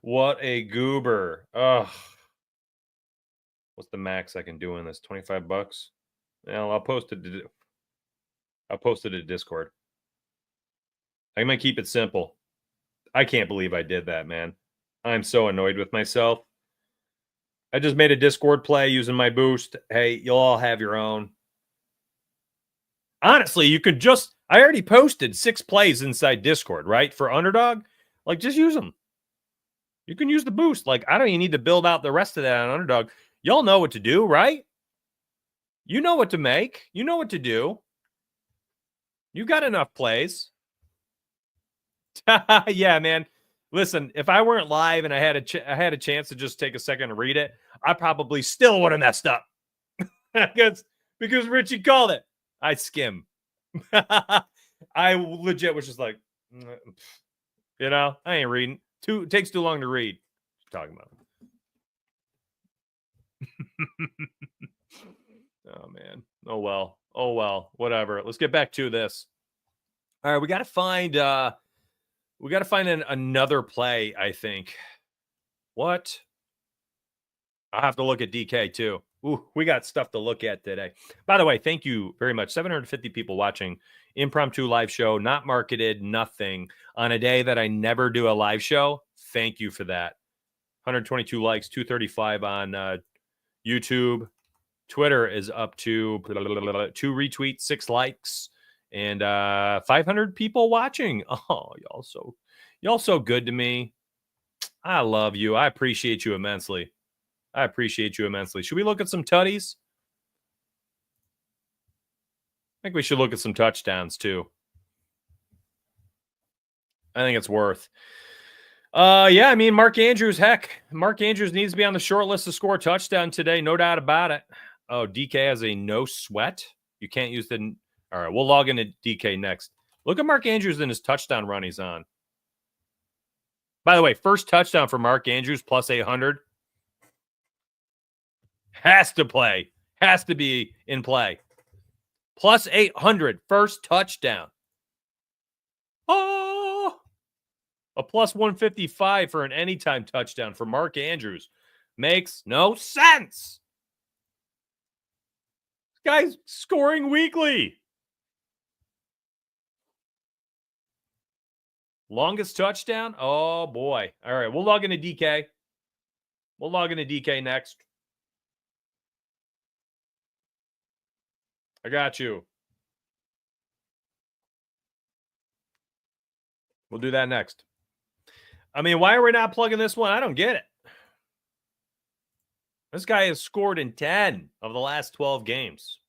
What a goober. Ugh. What's the max I can do in this? 25 bucks? Well, I'll post it to Discord. I'm gonna keep it simple. I can't believe I did that, man. I'm so annoyed with myself. I just made a Discord play using my boost. Hey, you'll all have your own. Honestly, you could just I already posted 6 plays inside Discord, right? For underdog. Like just use them. You can use the boost. Like I don't even need to build out the rest of that on underdog. Y'all know what to do, right? You know what to make. You know what to do. You got enough plays. Yeah, man. Listen, if I weren't live and I had a chance to just take a second to read it, I probably still would have messed up because Richie called it. I skim. I legit was just like, I ain't reading. It takes too long to read. What are you talking about? Oh man. Oh well. Oh well. Whatever. Let's get back to this. All right, we got to find another play, I think. What? I'll have to look at DK too. Ooh, we got stuff to look at today. By the way, thank you very much. 750 people watching. Impromptu live show, not marketed, nothing. On a day that I never do a live show. Thank you for that. 122 likes, 235 on YouTube. Twitter is up to 2 retweets, 6 likes, and 500 people watching. Oh, y'all so good to me. I love you. I appreciate you immensely. Should we look at some tutties? I think we should look at some touchdowns too. I think it's worth. Yeah, I mean, Mark Andrews needs to be on the short list to score a touchdown today. No doubt about it. Oh, DK has a no sweat. You can't use the. All right, we'll log into DK next. Look at Mark Andrews in his touchdown run he's on. By the way, first touchdown for Mark Andrews plus 800. Has to play. Has to be in play. Plus 800, first touchdown. Oh, a plus 155 for an anytime touchdown for Mark Andrews. Makes no sense. This guy's scoring weekly. Longest touchdown? Oh, boy. All right, we'll log into DK. We'll log into DK next. I got you. We'll do that next. I mean, why are we not plugging this one? I don't get it. This guy has scored in 10 of the last 12 games.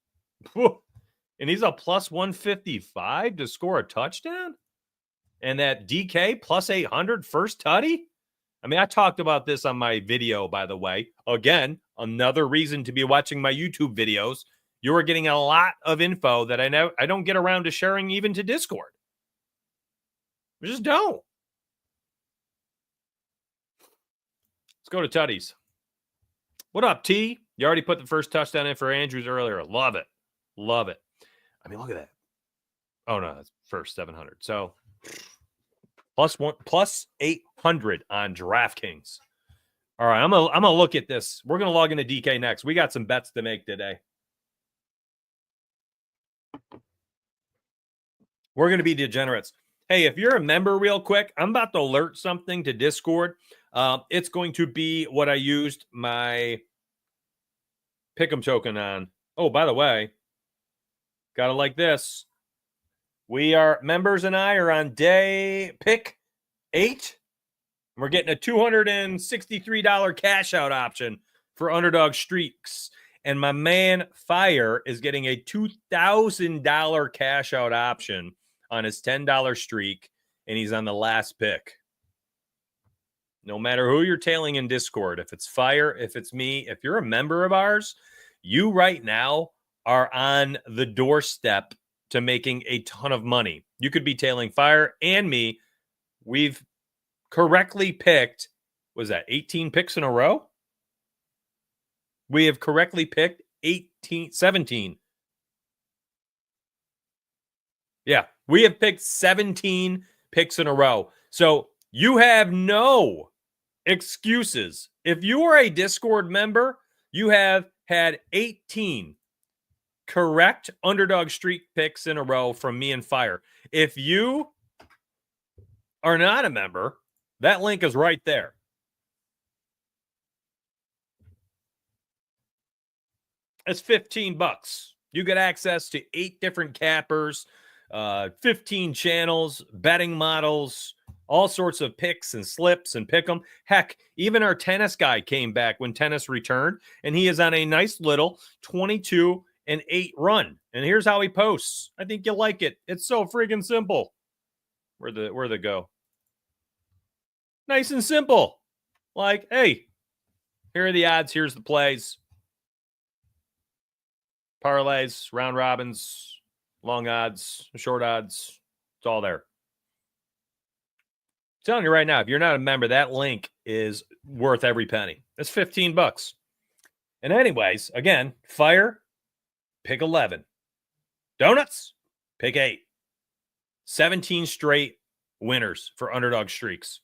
And he's a plus 155 to score a touchdown? And that DK plus 800 first tutty? I mean, I talked about this on my video, by the way. Again, another reason to be watching my YouTube videos. You are getting a lot of info that I don't get around to sharing even to Discord. I just don't. Let's go to tutties. What up, T? You already put the first touchdown in for Andrews earlier. Love it. Love it. I mean, look at that. Oh, no, that's first 700. So plus 800 on DraftKings. All right, I'm gonna look at this. We're gonna log into DK next. We got some bets to make today. We're gonna be degenerates. Hey, if you're a member real quick, I'm about to alert something to Discord. It's going to be what I used my Pick'em token on. Oh, by the way, gotta like this. We are members and I are on day pick 8. We're getting a $263 cash out option for underdog streaks. And my man Fire is getting a $2,000 cash out option on his $10 streak. And he's on the last pick. No matter who you're tailing in Discord, if it's Fire, if it's me, if you're a member of ours, you right now are on the doorstep to making a ton of money. You could be tailing Fire and me. We've correctly picked, was that 18 picks in a row? We have correctly picked 17. Yeah, we have picked 17 picks in a row. So you have no excuses. If you are a Discord member, you have had 18 correct underdog streak picks in a row from me and Fire. If you are not a member, that link is right there. It's $15. You get access to 8 different cappers, 15 channels, betting models, all sorts of picks and slips and pick 'em. Heck, even our tennis guy came back when tennis returned, and he is on a nice little 22-8 run. And here's how he posts. I think you'll like it. It's so friggin' simple. Where'd the go? Nice and simple. Like, hey, here are the odds. Here's the plays. Parlays, round robins, long odds, short odds. It's all there. I'm telling you right now, if you're not a member, that link is worth every penny. It's $15. And anyways, again, Fire, pick 11. Donuts, pick 8. 17 straight winners for underdog streaks.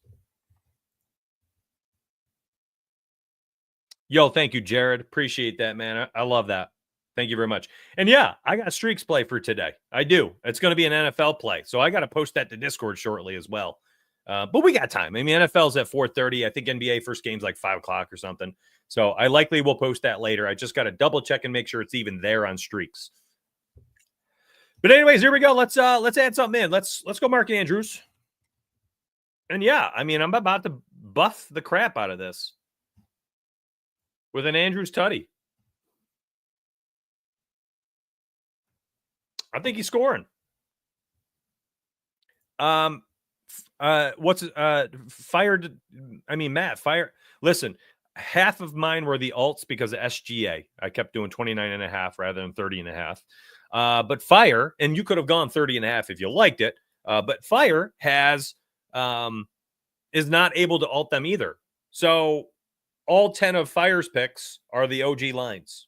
Yo, thank you, Jared. Appreciate that, man. I love that. Thank you very much. And yeah, I got streaks play for today. I do. It's going to be an NFL play. So I got to post that to Discord shortly as well. But we got time. I mean, NFL's at 4:30. I think NBA first game's like 5 o'clock or something. So I likely will post that later. I just got to double check and make sure it's even there on streaks. But anyways, here we go. Let's add something in. Let's go Mark Andrews. And yeah, I mean, I'm about to buff the crap out of this with an Andrews tutty. I think he's scoring. Fire? I mean, Matt, Fire. Listen, half of mine were the alts because of SGA. I kept doing 29.5 rather than 30.5. But Fire, and you could have gone 30.5 if you liked it. But Fire is not able to alt them either. So all 10 of Fire's picks are the OG lines.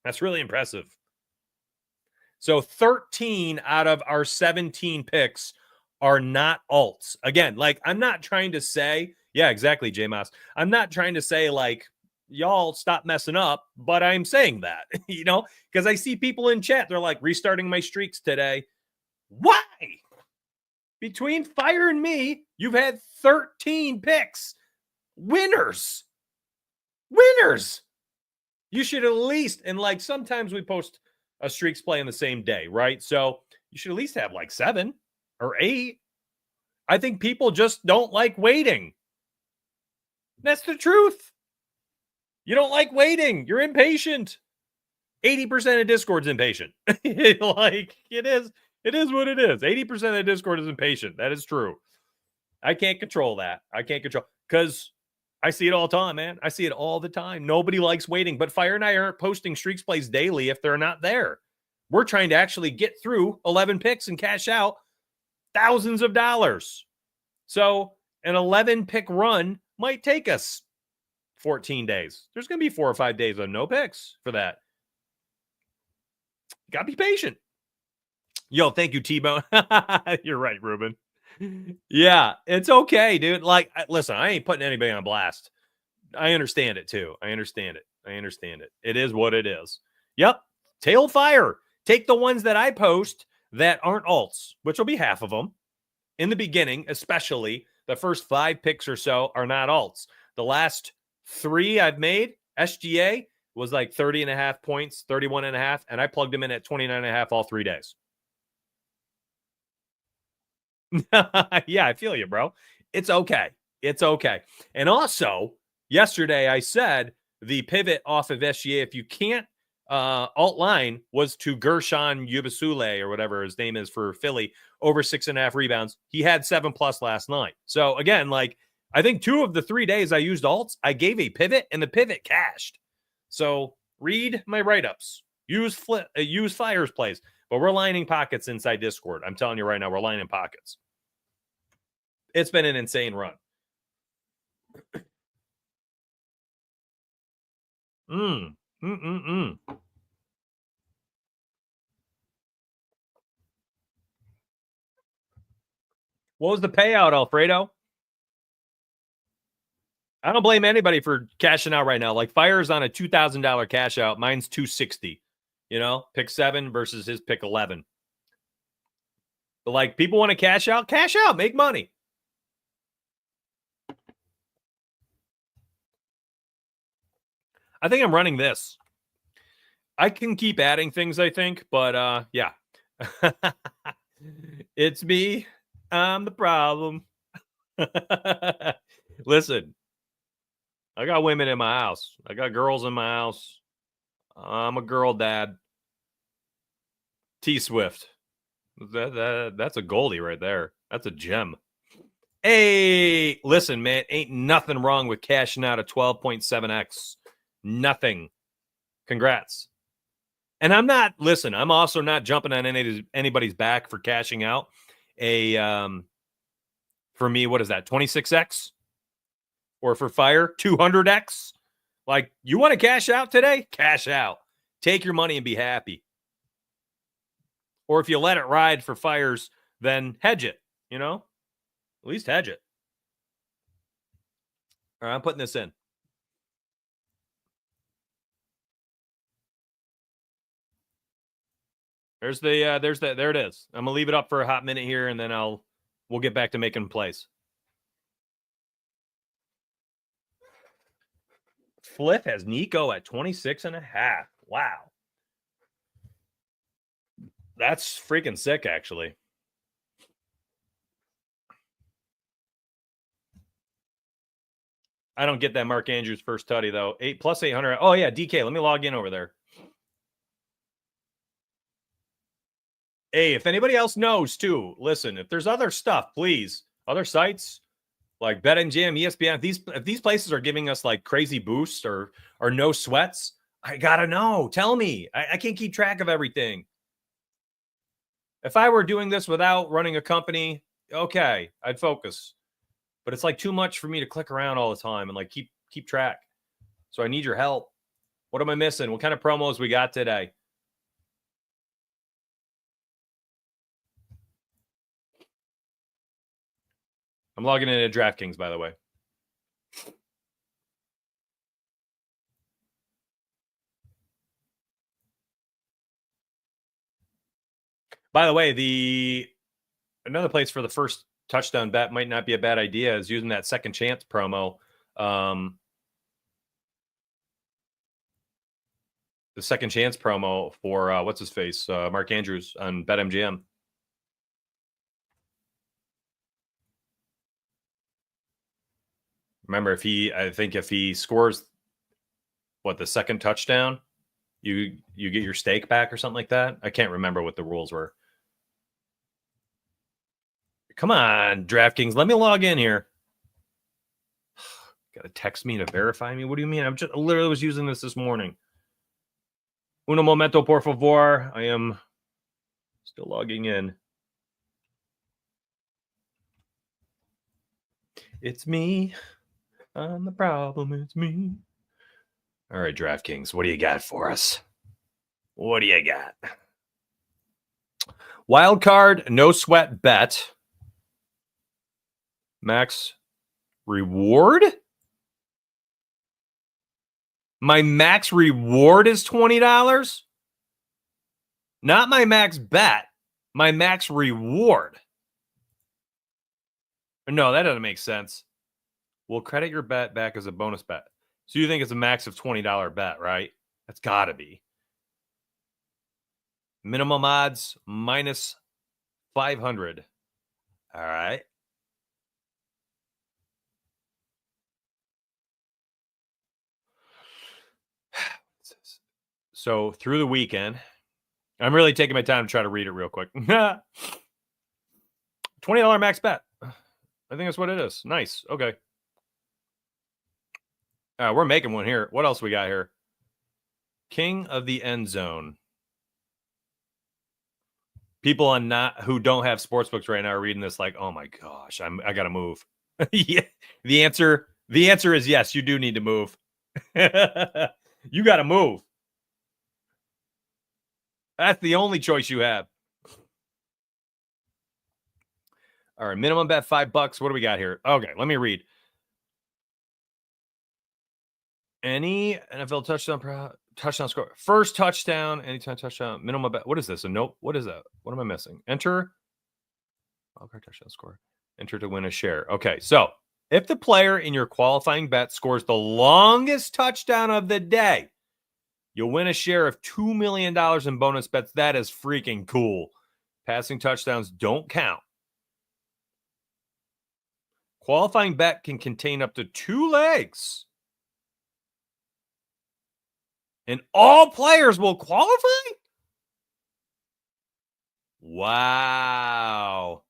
That's really impressive. So 13 out of our 17 picks are not alts. Again, like I'm not trying to say, yeah, exactly, J Moss. I'm not trying to say like y'all stop messing up, but I'm saying that, because I see people in chat, they're like restarting my streaks today. Why? Between Fire and me, you've had 13 picks. Winners. You should at least, and like sometimes we post a streaks play on the same day, right? So you should at least have like 7 or 8. I think people just don't like waiting. That's the truth. You don't like waiting. You're impatient. 80% of Discord's impatient. Like it is what it is. 80% of Discord is impatient. That is true. I can't control that. Because I see it all the time, man. I see it all the time. Nobody likes waiting. But Fire and I aren't posting streaks plays daily if they're not there. We're trying to actually get through 11 picks and cash out thousands of dollars. So an 11 pick run might take us 14 days. There's going to be 4 or 5 days of no picks for that. You got to be patient. Yo, thank you, T-Bone. You're right, Ruben. Yeah, it's okay, dude. Like, listen, I ain't putting anybody on blast. I understand it too. I understand it. It is what it is. Yep. Tail Fire. Take the ones that I post that aren't alts, which will be half of them, in the beginning, especially the first 5 picks or so are not alts. The last 3 I've made, SGA was like 30.5 points, 31.5, and I plugged him in at 29.5 all 3 days. Yeah, I feel you, bro. It's okay. It's okay. And also, yesterday I said the pivot off of SGA, if you can't alt line, was to Gershon Yubasule or whatever his name is for Philly, over 6.5 rebounds. He had 7+ last night. So again, like I think 2 of the 3 days I used alts, I gave a pivot and the pivot cashed. So read my write-ups. Use Flyers plays. But we're lining pockets inside Discord. I'm telling you right now, we're lining pockets. It's been an insane run. What was the payout, Alfredo? I don't blame anybody for cashing out right now. Like Fire's on a $2,000 cash out. Mine's $260. You know, pick 7 versus his pick 11. But like people want to cash out, make money. I think I'm running this. I can keep adding things, I think, but yeah. It's me. I'm the problem. Listen, I got women in my house. I got girls in my house. I'm a girl dad. T Swift. That's a goldie right there. That's a gem. Hey, listen, man, ain't nothing wrong with cashing out a 12.7x. Nothing. Congrats. And I'm also not jumping on anybody's back for cashing out a for me, what is that? 26x? Or for Fire, 200x? Like, you want to cash out today? Cash out. Take your money and be happy. Or if you let it ride for Fires, then hedge it, you know? At least hedge it. All right, I'm putting this in. There it is. I'm gonna leave it up for a hot minute here, and then we'll get back to making plays. Flip has Nico at 26.5. Wow. That's freaking sick, actually. I don't get that Mark Andrews first tutty, though. 8 plus 800. Oh, yeah, DK. Let me log in over there. Hey, if anybody else knows, too, listen, if there's other stuff, please, other sites like BetMGM, ESPN, if these places are giving us like crazy boosts or no sweats, I got to know. Tell me. I can't keep track of everything. If I were doing this without running a company, okay, I'd focus. But it's like too much for me to click around all the time and like keep track. So I need your help. What am I missing? What kind of promos we got today? I'm logging into DraftKings, by the way. By the way, another place for the first touchdown bet might not be a bad idea is using that second chance promo. The second chance promo for what's his face, Mark Andrews on BetMGM. Remember, if he scores the second touchdown, you get your stake back or something like that. I can't remember what the rules were. Come on, DraftKings, let me log in here. Got to text me to verify me. What do you mean? I literally was using this morning. Uno momento, por favor. I am still logging in. It's me. I'm the problem. It's me. All right, DraftKings, what do you got for us? What do you got? Wild card, no sweat bet. Max reward? My max reward is $20? Not my max bet. My max reward. No, that doesn't make sense. We'll credit your bet back as a bonus bet. So you think it's a max of $20 bet, right? That's got to be. Minimum odds minus 500. All right. So through the weekend, I'm really taking my time to try to read it real quick. $20 max bet. I think that's what it is. Nice. Okay. We're making one here. What else we got here? King of the end zone. People who don't have sportsbooks right now are reading this like, oh my gosh, I gotta move. Yeah. The answer is yes, you do need to move. You gotta move. That's the only choice you have. All right, minimum bet $5. What do we got here? Okay, let me read. Any NFL touchdown score. First touchdown, anytime touchdown, minimum bet. What is this? A nope. What is that? What am I missing? Enter. Touchdown score. Enter to win a share. Okay, so if the player in your qualifying bet scores the longest touchdown of the day, you'll win a share of $2 million in bonus bets. That is freaking cool. Passing touchdowns don't count. Qualifying bet can contain up to 2 legs. And all players will qualify? Wow.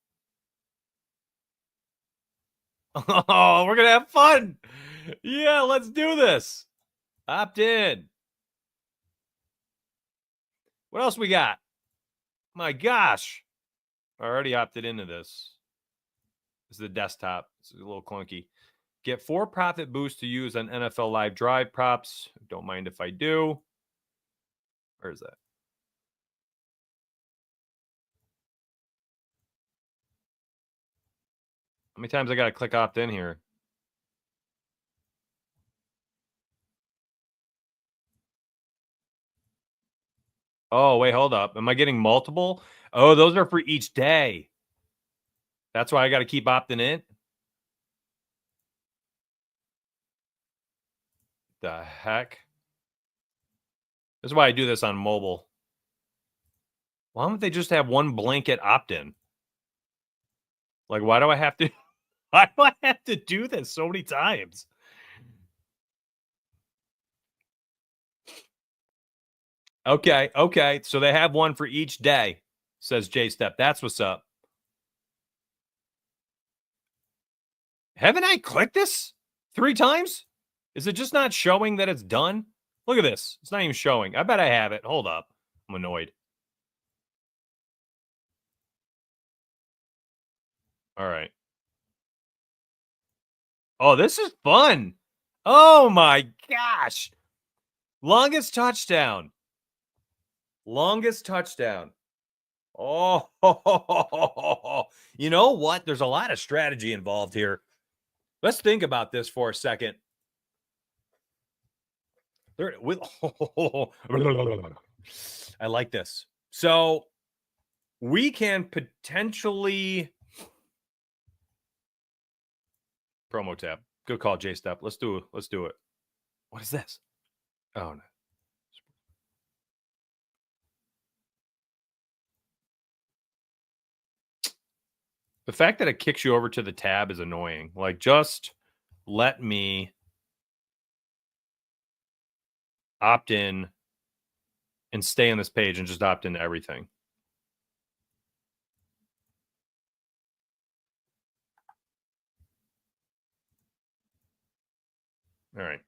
Oh, we're going to have fun. Yeah, let's do this. Opt in. What else we got? My gosh. I already opted into this. This is the desktop. It's a little clunky. Get for-profit boost to use on NFL Live Drive props. Don't mind if I do. Where is that? How many times I got to click opt in here? Oh, wait, hold up. Am I getting multiple? Oh, those are for each day. That's why I got to keep opting in? The heck? This is why I do this on mobile. Why don't they just have one blanket opt-in? Like, why do I have to do this so many times? Okay. So they have one for each day, says J-Step. That's what's up. Haven't I clicked this 3 times? Is it just not showing that it's done? Look at this. It's not even showing. I bet I have it. Hold up. I'm annoyed. All right. Oh, this is fun. Oh, my gosh. Longest touchdown. Oh, you know what? There's a lot of strategy involved here. Let's think about this for a second. I like this. So we can potentially promo tab. Good call, J-Step. Let's do it. What is this? Oh no. The fact that it kicks you over to the tab is annoying. Like, just let me opt in and stay on this page and just opt into everything. All right.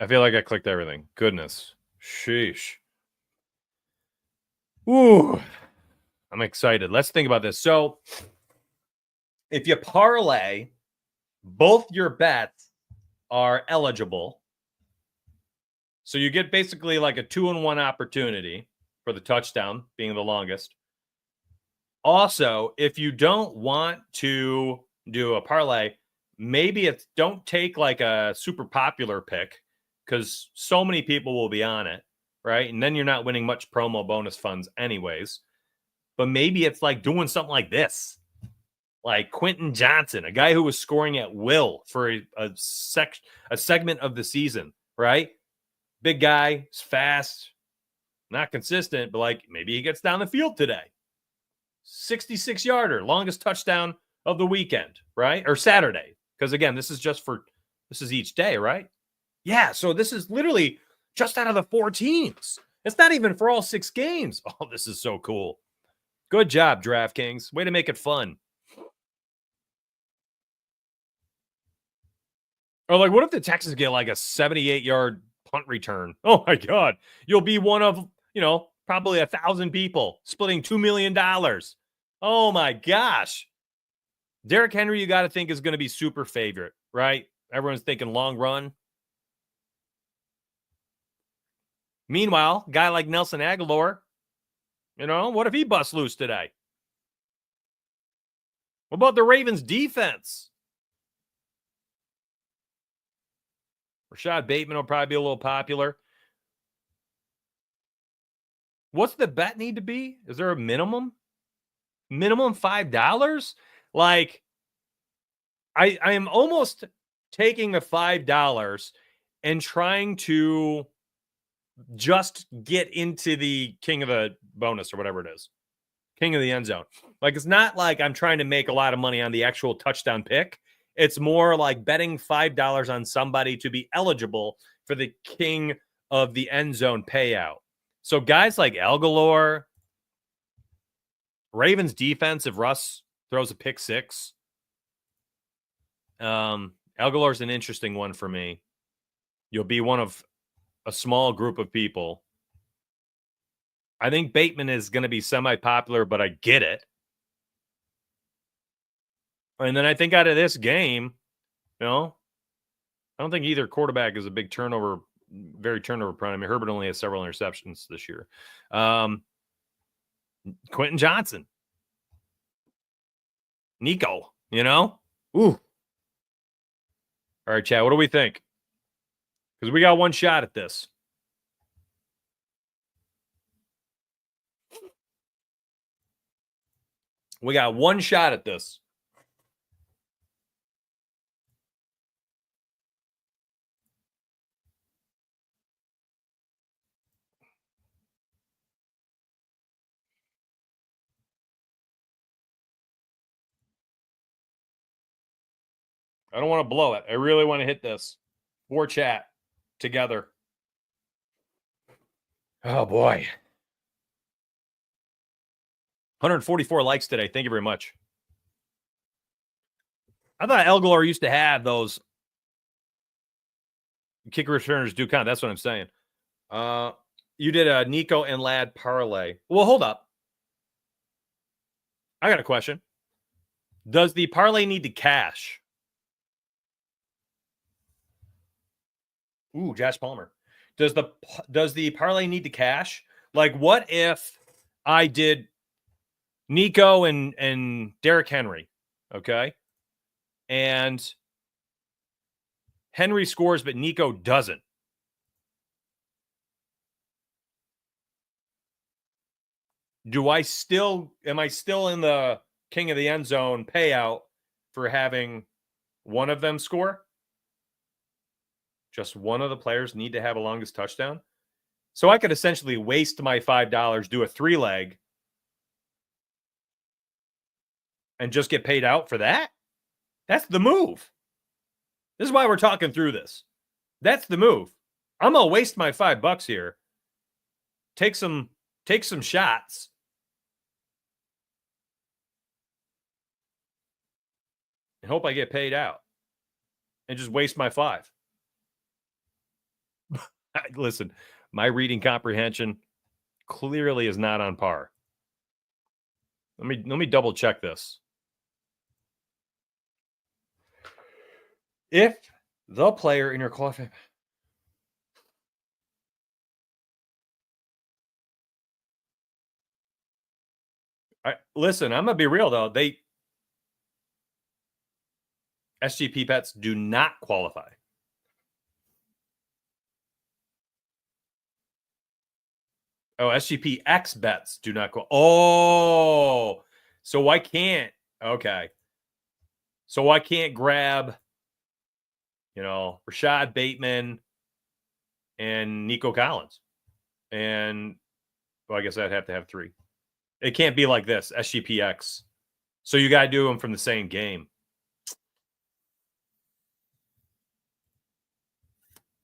I feel like I clicked everything. Goodness. Sheesh. Ooh. I'm excited. Let's think about this. So if you parlay, both your bets are eligible. So you get basically like a 2-in-1 opportunity for the touchdown being the longest. Also, if you don't want to do a parlay, maybe don't take like a super popular pick because so many people will be on it, right? And then you're not winning much promo bonus funds anyways. But maybe it's like doing something like this. like Quentin Johnson, a guy who was scoring at will for a segment of the season, right? Big guy, is fast, not consistent, but like maybe he gets down the field today. 66-yarder, longest touchdown of the weekend, right? Or Saturday. Because again, this is each day, right? Yeah, so this is literally just out of the 4 teams. It's not even for all 6 games. Oh, this is so cool. Good job, DraftKings. Way to make it fun. Or like, what if the Texans get like a 78-yard punt return? Oh my God. You'll be one of, probably 1,000 people splitting $2 million. Oh my gosh. Derrick Henry, you got to think is going to be super favorite, right? Everyone's thinking long run. Meanwhile, guy like Nelson Aguilar, what if he busts loose today? What about the Ravens defense? Rashad Bateman will probably be a little popular. What's the bet need to be? Is there a minimum? Minimum $5? Like, I am almost taking the $5 and trying to just get into the king of the bonus or whatever it is. King of the end zone. Like, it's not like I'm trying to make a lot of money on the actual touchdown pick. It's more like betting $5 on somebody to be eligible for the king of the end zone payout. So guys like Aguilar, Ravens defense, if Russ throws a pick 6, Aguilar's an interesting one for me. You'll be one of a small group of people. I think Bateman is going to be semi-popular, but I get it. And then I think out of this game, I don't think either quarterback is a big very turnover prone. I mean, Herbert only has several interceptions this year. Quentin Johnson. Nico, Ooh. All right, Chad, what do we think? Because we got one shot at this. We got one shot at this. I don't want to blow it. I really want to hit this for chat together. Oh, boy. 144 likes today. Thank you very much. I thought Aguilar used to have those kick returners do count. That's what I'm saying. You did a Nico and Ladd parlay. Well, hold up. I got a question. Does the parlay need to cash? Ooh, Josh Palmer. Does the parlay need to cash? Like, what if I did Nico and Derrick Henry, okay? And Henry scores, but Nico doesn't. Am I still in the king of the end zone payout for having one of them score? Just one of the players need to have a longest touchdown? So I could essentially waste my $5, do a 3-leg, and just get paid out for that? That's the move. This is why we're talking through this. That's the move. I'm going to waste my $5 here. Take some shots. And hope I get paid out. And just waste my 5. Listen, my reading comprehension clearly is not on par. Let me double check this. If the player in your qualifying, listen, I'm gonna be real though. SGP bets do not qualify. Oh, SGPX bets do not qualify. Oh, so why can't? Okay. So I can't grab, Rashad Bateman and Nico Collins. And, well, I guess I'd have to have 3. It can't be like this, SGPX. So you got to do them from the same game.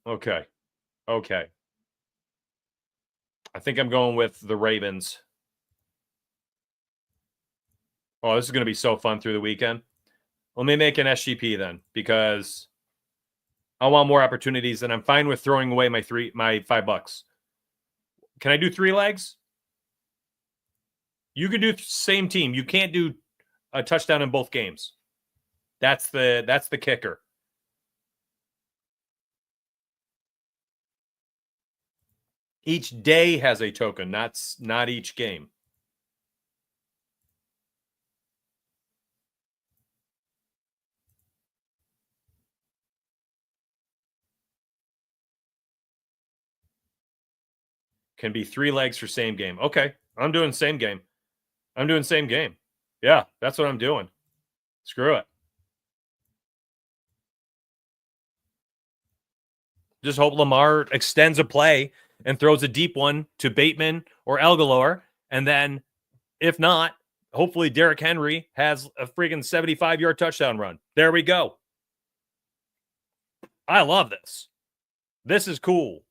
Okay. I think I'm going with the Ravens. Oh, this is going to be so fun through the weekend. Let me make an SGP then, because I want more opportunities, and I'm fine with throwing away my $5. Can I do 3 legs? You can do same team. You can't do a touchdown in both games. That's the kicker. Each day has a token, not each game. Can be 3 legs for same game. Okay, I'm doing same game. Yeah, that's what I'm doing. Screw it. Just hope Lamar extends a play and throws a deep one to Bateman or Elgalore. And then, if not, hopefully Derrick Henry has a freaking 75-yard touchdown run. There we go. I love this. This is cool.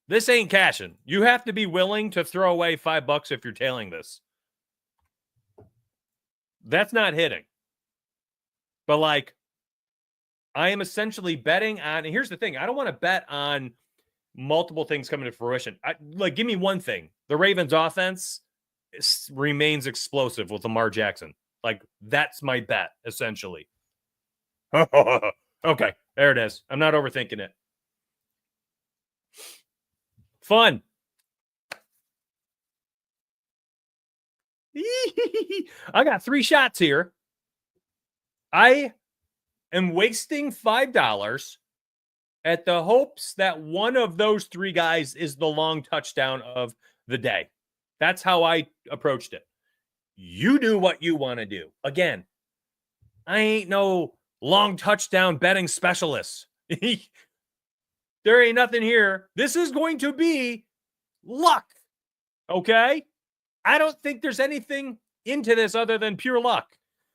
This ain't cashing. You have to be willing to throw away $5 if you're tailing this. That's not hitting. But I am essentially betting on, and here's the thing, I don't want to bet on multiple things coming to fruition. Give me one thing. The Ravens offense remains explosive with Lamar Jackson. That's my bet, essentially. Okay, there it is. I'm not overthinking it. Fun. I got 3 shots here. I am wasting $5 at the hopes that one of those 3 guys is the long touchdown of the day. That's how I approached it. You do what you want to do. Again, I ain't no long touchdown betting specialist. There ain't nothing here. This is going to be luck. Okay? I don't think there's anything into this other than pure luck.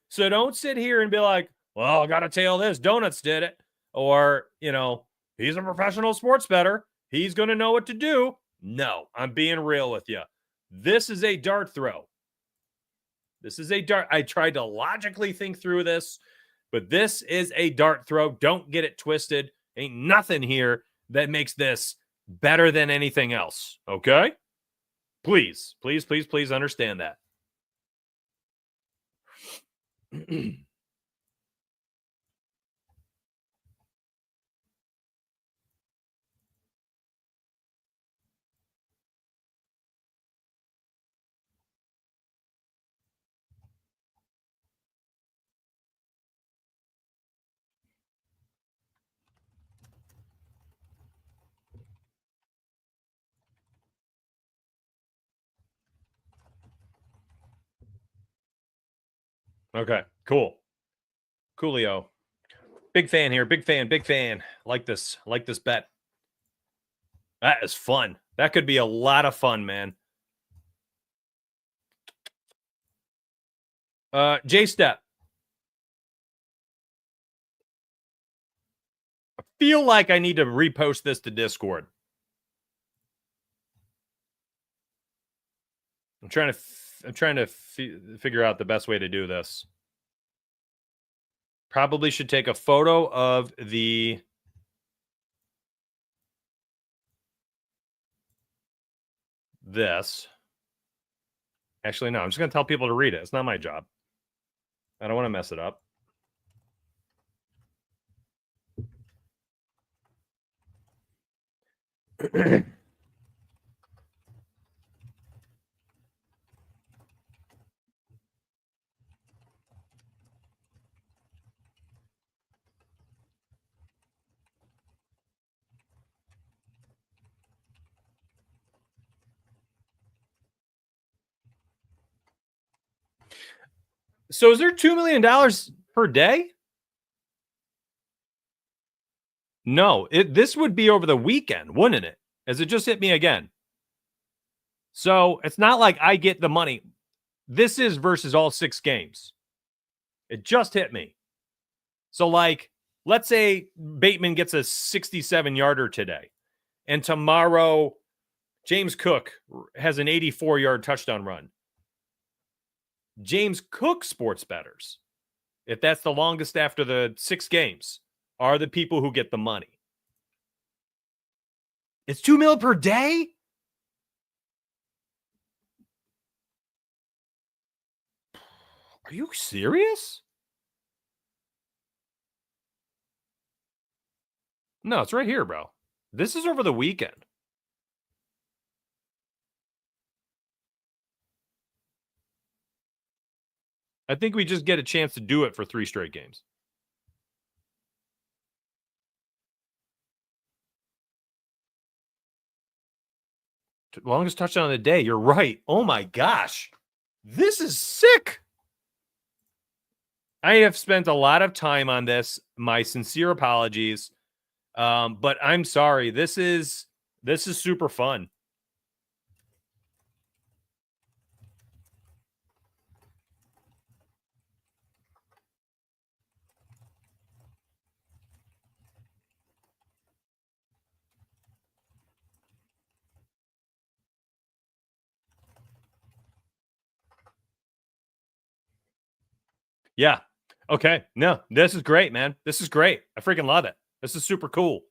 So don't sit here and be like, well, I got to tail this. Donuts did it. Or, he's a professional sports bettor. He's going to know what to do. No, I'm being real with you. This is a dart throw. I tried to logically think through this, but this is a dart throw. Don't get it twisted. Ain't nothing here that makes this better than anything else. Okay? Please understand that. Okay, cool. Coolio. Big fan here. Big fan. Like this bet. That is fun. That could be a lot of fun, man. J-Step. I feel like I need to repost this to Discord. I'm trying to figure out the best way to do this. Probably should take a photo of this. Actually, no, I'm just going to tell people to read it. It's not my job. I don't want to mess it up. So is there $2 million per day? No, this would be over the weekend, wouldn't it? As it just hit me again. So it's not like I get the money. This is versus all 6 games. It just hit me. So, like, let's say Bateman gets a 67-yarder today, and tomorrow James Cook has an 84-yard touchdown run. James Cook sports bettors, if that's the longest after the 6 games, are the people who get the money. It's $2 million per day? Are you serious? No, it's right here, bro. This is over the weekend. I think we just get a chance to do it for 3 straight games. Longest touchdown of the day. You're right. Oh my gosh. This is sick. I have spent a lot of time on this. My sincere apologies. But I'm sorry. This is super fun. Yeah. Okay. No, this is great, man. This is great. I freaking love it. This is super cool.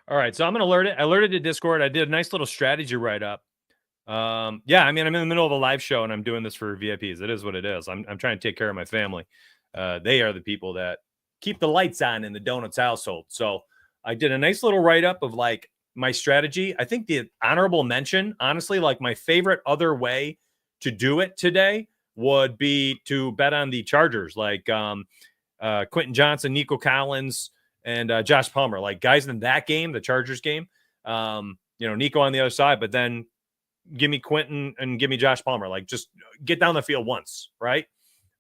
All right. So I'm going to alert it. I alerted to Discord. I did a nice little strategy write up. Yeah, I mean, I'm in the middle of a live show and I'm doing this for VIPs. It is what it is. I'm trying to take care of my family. They are the people that keep the lights on in the Donuts household. So I did a nice little write up of like my strategy. I think the honorable mention, honestly, like my favorite other way to do it today would be to bet on the Chargers, like Quentin Johnson, Nico Collins, and Josh Palmer, like guys in that game, the Chargers game. Nico on the other side, but then give me Quentin and give me Josh Palmer. Like just get down the field once, right?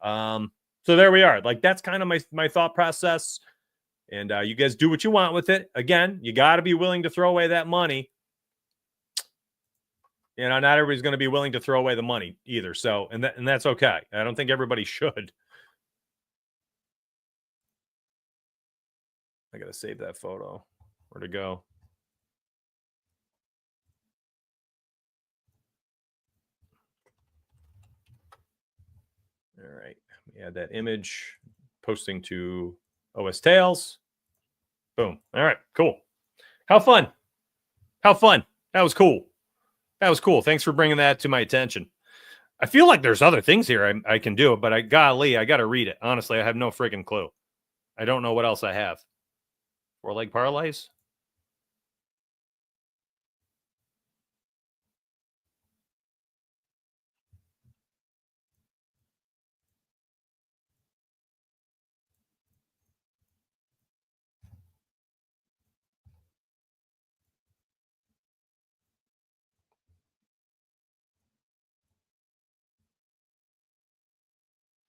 So there we are. Like that's kind of my thought process. And you guys do what you want with it. Again, you got to be willing to throw away that money. Not everybody's going to be willing to throw away the money either. So, and that's okay. I don't think everybody should. I got to save that photo. Where'd it go? All right. We add that image, posting to OS Tails. Boom. All right. Cool. How fun. How fun. That was cool. That was cool. Thanks for bringing that to my attention. I feel like there's other things here I can do, but I got to read it. Honestly, I have no freaking clue. I don't know what else I have. 4-leg parlays.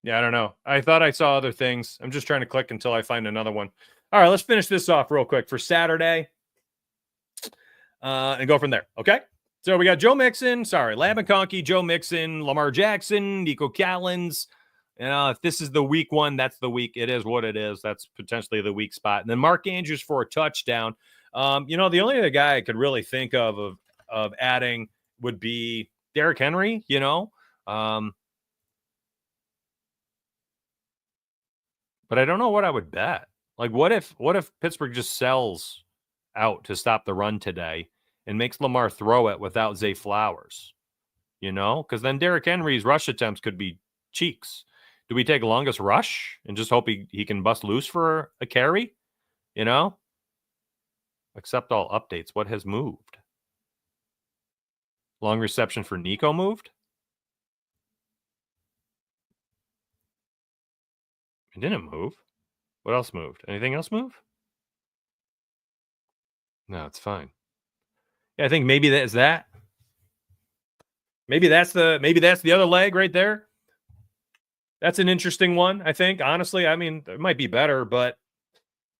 Yeah, I don't know. I thought I saw other things. I'm just trying to click until I find another one. All right, let's finish this off real quick for Saturday and go from there. Okay. So we got Joe Mixon, Lab McConkey, Joe Mixon, Lamar Jackson, Nico Collins. If this is the week one, that's the week. It is what it is. That's potentially the weak spot. And then Mark Andrews for a touchdown. The only other guy I could really think of adding would be Derrick Henry, But I don't know what I would bet. Like, what if Pittsburgh just sells out to stop the run today and makes Lamar throw it without Zay Flowers? You know, because then Derrick Henry's rush attempts could be cheeks. Do we take longest rush and just hope he can bust loose for a carry? You know? Accept all updates. What has moved? Long reception for Nico moved? It didn't move. What else moved? Anything else move? No, it's fine. Yeah, I think maybe that's that. Maybe that's the other leg right there. That's an interesting one, I think. Honestly, I mean, it might be better, but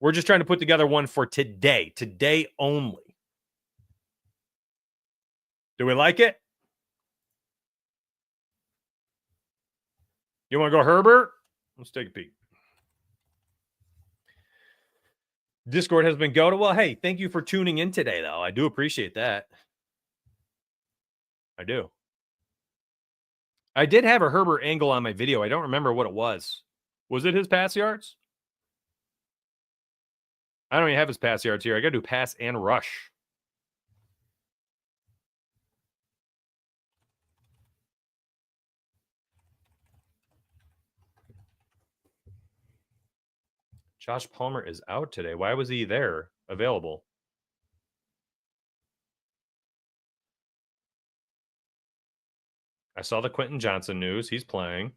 we're just trying to put together one for today only. Do we like it? You want to go Herbert? Let's take a peek. Discord has been go to. Well, hey, thank you for tuning in today, though. I do appreciate that. I do. I did have a Herbert angle on my video. I don't remember what it was. Was it his pass yards? I don't even have his pass yards here. I got to do pass and rush. Josh Palmer is out today. Why was he there available? I saw the Quentin Johnson news. He's playing.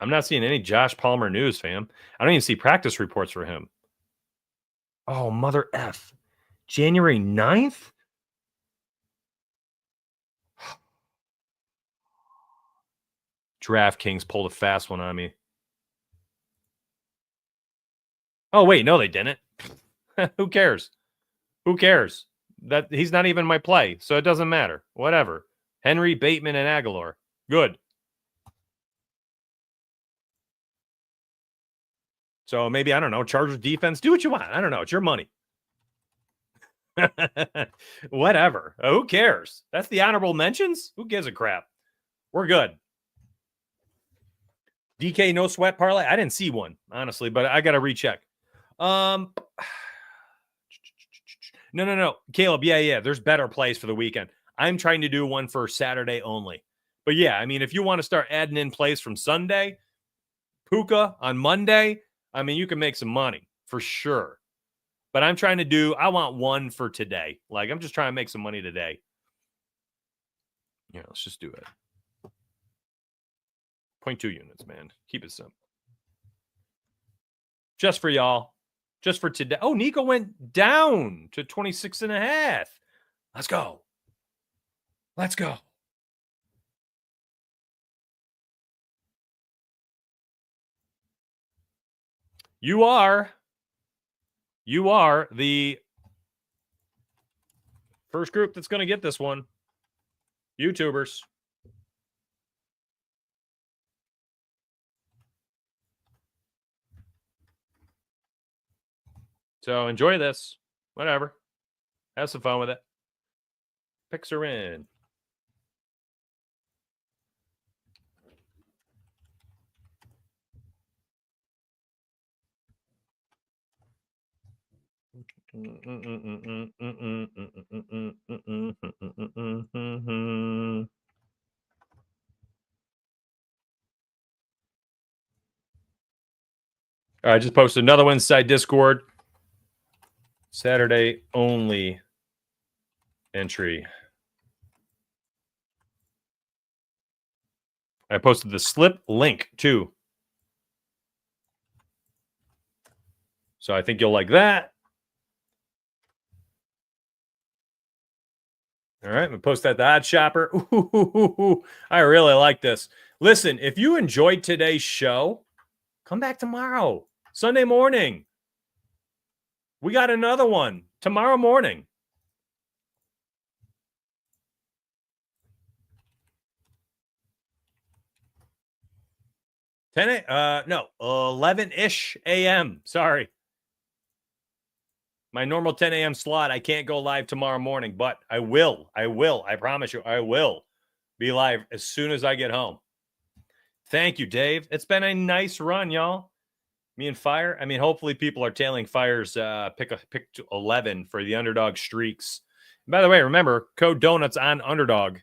I'm not seeing any Josh Palmer news, fam. I don't even see practice reports for him. Oh, mother F. January 9th? DraftKings pulled a fast one on me. Oh, wait. No, they didn't. Who cares? Who cares? That he's not even my play, so it doesn't matter. Whatever. Henry, Bateman, and Aguilar. Good. So maybe, I don't know, Chargers defense. Do what you want. I don't know. It's your money. Whatever. Who cares? That's the honorable mentions. Who gives a crap? We're good. DK no sweat parlay. I didn't see one, honestly, but I got to recheck. No. Caleb, yeah. There's better plays for the weekend. I'm trying to do one for Saturday only. But yeah, I mean, if you want to start adding in plays from Sunday, Puka on Monday, I mean, you can make some money for sure. But I'm trying to I want one for today. Like, I'm just trying to make some money today. Yeah, let's just do it. 0.2 units, man. Keep it simple. Just for y'all. Just for today. Oh, Nico went down to 26.5. Let's go. Let's go. You are the first group that's going to get this one. YouTubers. So enjoy this. Whatever. Have some fun with it. Picks are in. I just posted another one inside Discord. Saturday only entry. I posted the slip link too. So I think you'll like that. All right, I'm going to post that to Odd Shopper. Ooh, I really like this. Listen, if you enjoyed today's show, come back tomorrow, Sunday morning. We got another one tomorrow morning. No, 11-ish a.m. Sorry. My normal 10 a.m. slot. I can't go live tomorrow morning, but I will. I promise you, I will Be live as soon as I get home. Thank you, Dave. It's been a nice run, y'all. Me and Fire. I mean, hopefully people are tailing Fire's pick 11 for the underdog streaks. And by the way, remember, code donuts on underdog.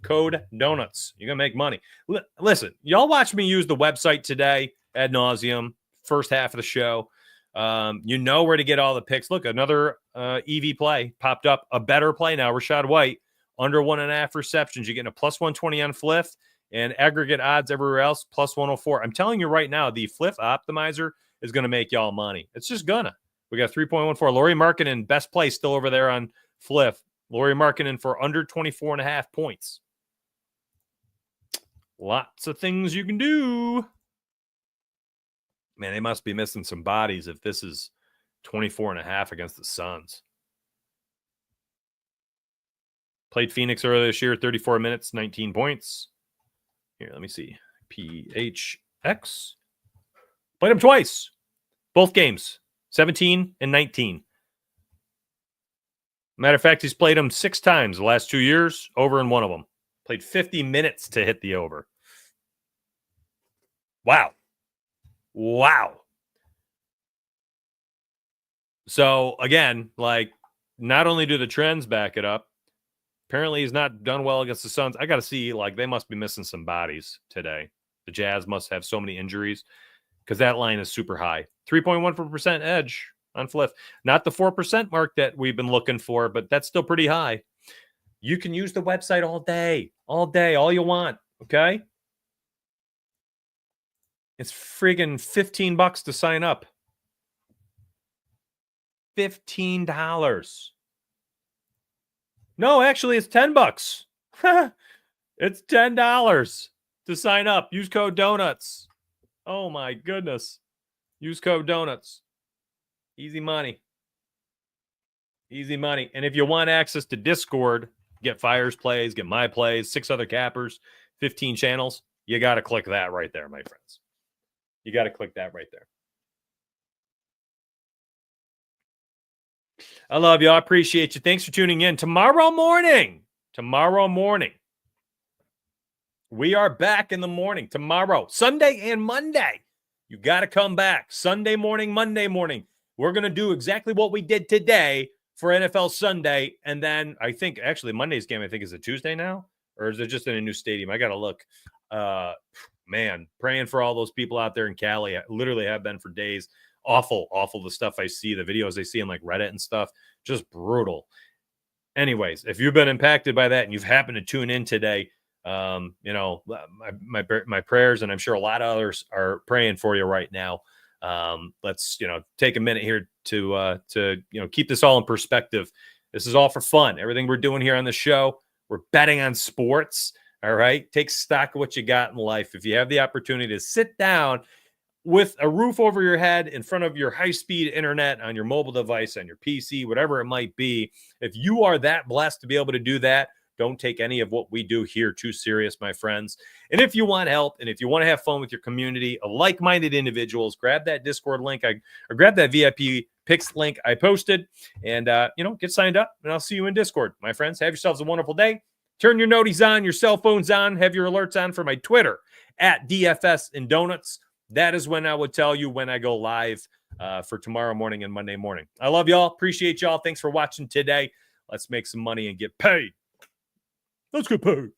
Code donuts. You're going to make money. Listen, y'all watch me use the website today ad nauseum, first half of the show. You know where to get all the picks. Look, another EV play popped up. A better play now. Rashad White, under 1.5 receptions. You're getting a plus 120 on Fliff, and aggregate odds everywhere else, plus 104. I'm telling you right now, the Fliff optimizer is going to make y'all money. It's just gonna. We got 3.14. Laurie Markkinen, best play still over there on Fliff. Laurie Markkinen for under 24.5 points. Lots of things you can do. Man, they must be missing some bodies if this is 24.5 against the Suns. Played Phoenix earlier this year, 34 minutes, 19 points. Here, let me see. PHX. Played him twice. Both games, 17 and 19. Matter of fact, he's played him 6 times the last 2 years, over in one of them. Played 50 minutes to hit the over. Wow. So, again, like, not only do the trends back it up, apparently he's not done well against the Suns. I got to see, like, they must be missing some bodies today. The Jazz must have so many injuries because that line is super high. 3.14% edge on Fliff. Not the 4% mark that we've been looking for, but that's still pretty high. You can use the website all day, all you want, okay? It's friggin' $15 to sign up. $15. No, actually, it's $10. It's $10 to sign up. Use code donuts. Oh, my goodness. Use code donuts. Easy money. Easy money. And if you want access to Discord, get Fire's plays, get my plays, 6 other cappers, 15 channels, you got to click that right there, my friends. You got to click that right there. I love you. I appreciate you. Thanks for tuning in. Tomorrow morning, we are back in the morning. Tomorrow, Sunday and Monday. You got to come back. Sunday morning, Monday morning. We're going to do exactly what we did today for NFL Sunday. And then I think, actually, Monday's game, I think, is a Tuesday now? Or is it just in a new stadium? I got to look. Man, praying for all those people out there in Cali. I literally have been for days. Awful the stuff I see, the videos I see in like Reddit and stuff, just brutal. Anyways, if you've been impacted by that and you've happened to tune in today, you know, my prayers, and I'm sure a lot of others are praying for you right now. Let's, you know, take a minute here to you know, keep this all in perspective. This is all for fun. Everything we're doing here on the show, we're betting on sports. All right. Take stock of what you got in life. If you have the opportunity to sit down with a roof over your head in front of your high-speed internet on your mobile device, on your PC, whatever it might be, if you are that blessed to be able to do that, don't take any of what we do here too serious, my friends. And if you want help and if you want to have fun with your community of like-minded individuals, grab that Discord link. Or grab that VIP picks link I posted and, you know, get signed up, and I'll see you in Discord, my friends. Have yourselves a wonderful day. Turn your noties on, your cell phones on, have your alerts on for my Twitter at DFS and Donuts. That is when I would tell you when I go live for tomorrow morning and Monday morning. I love y'all. Appreciate y'all. Thanks for watching today. Let's make some money and get paid. Let's get paid.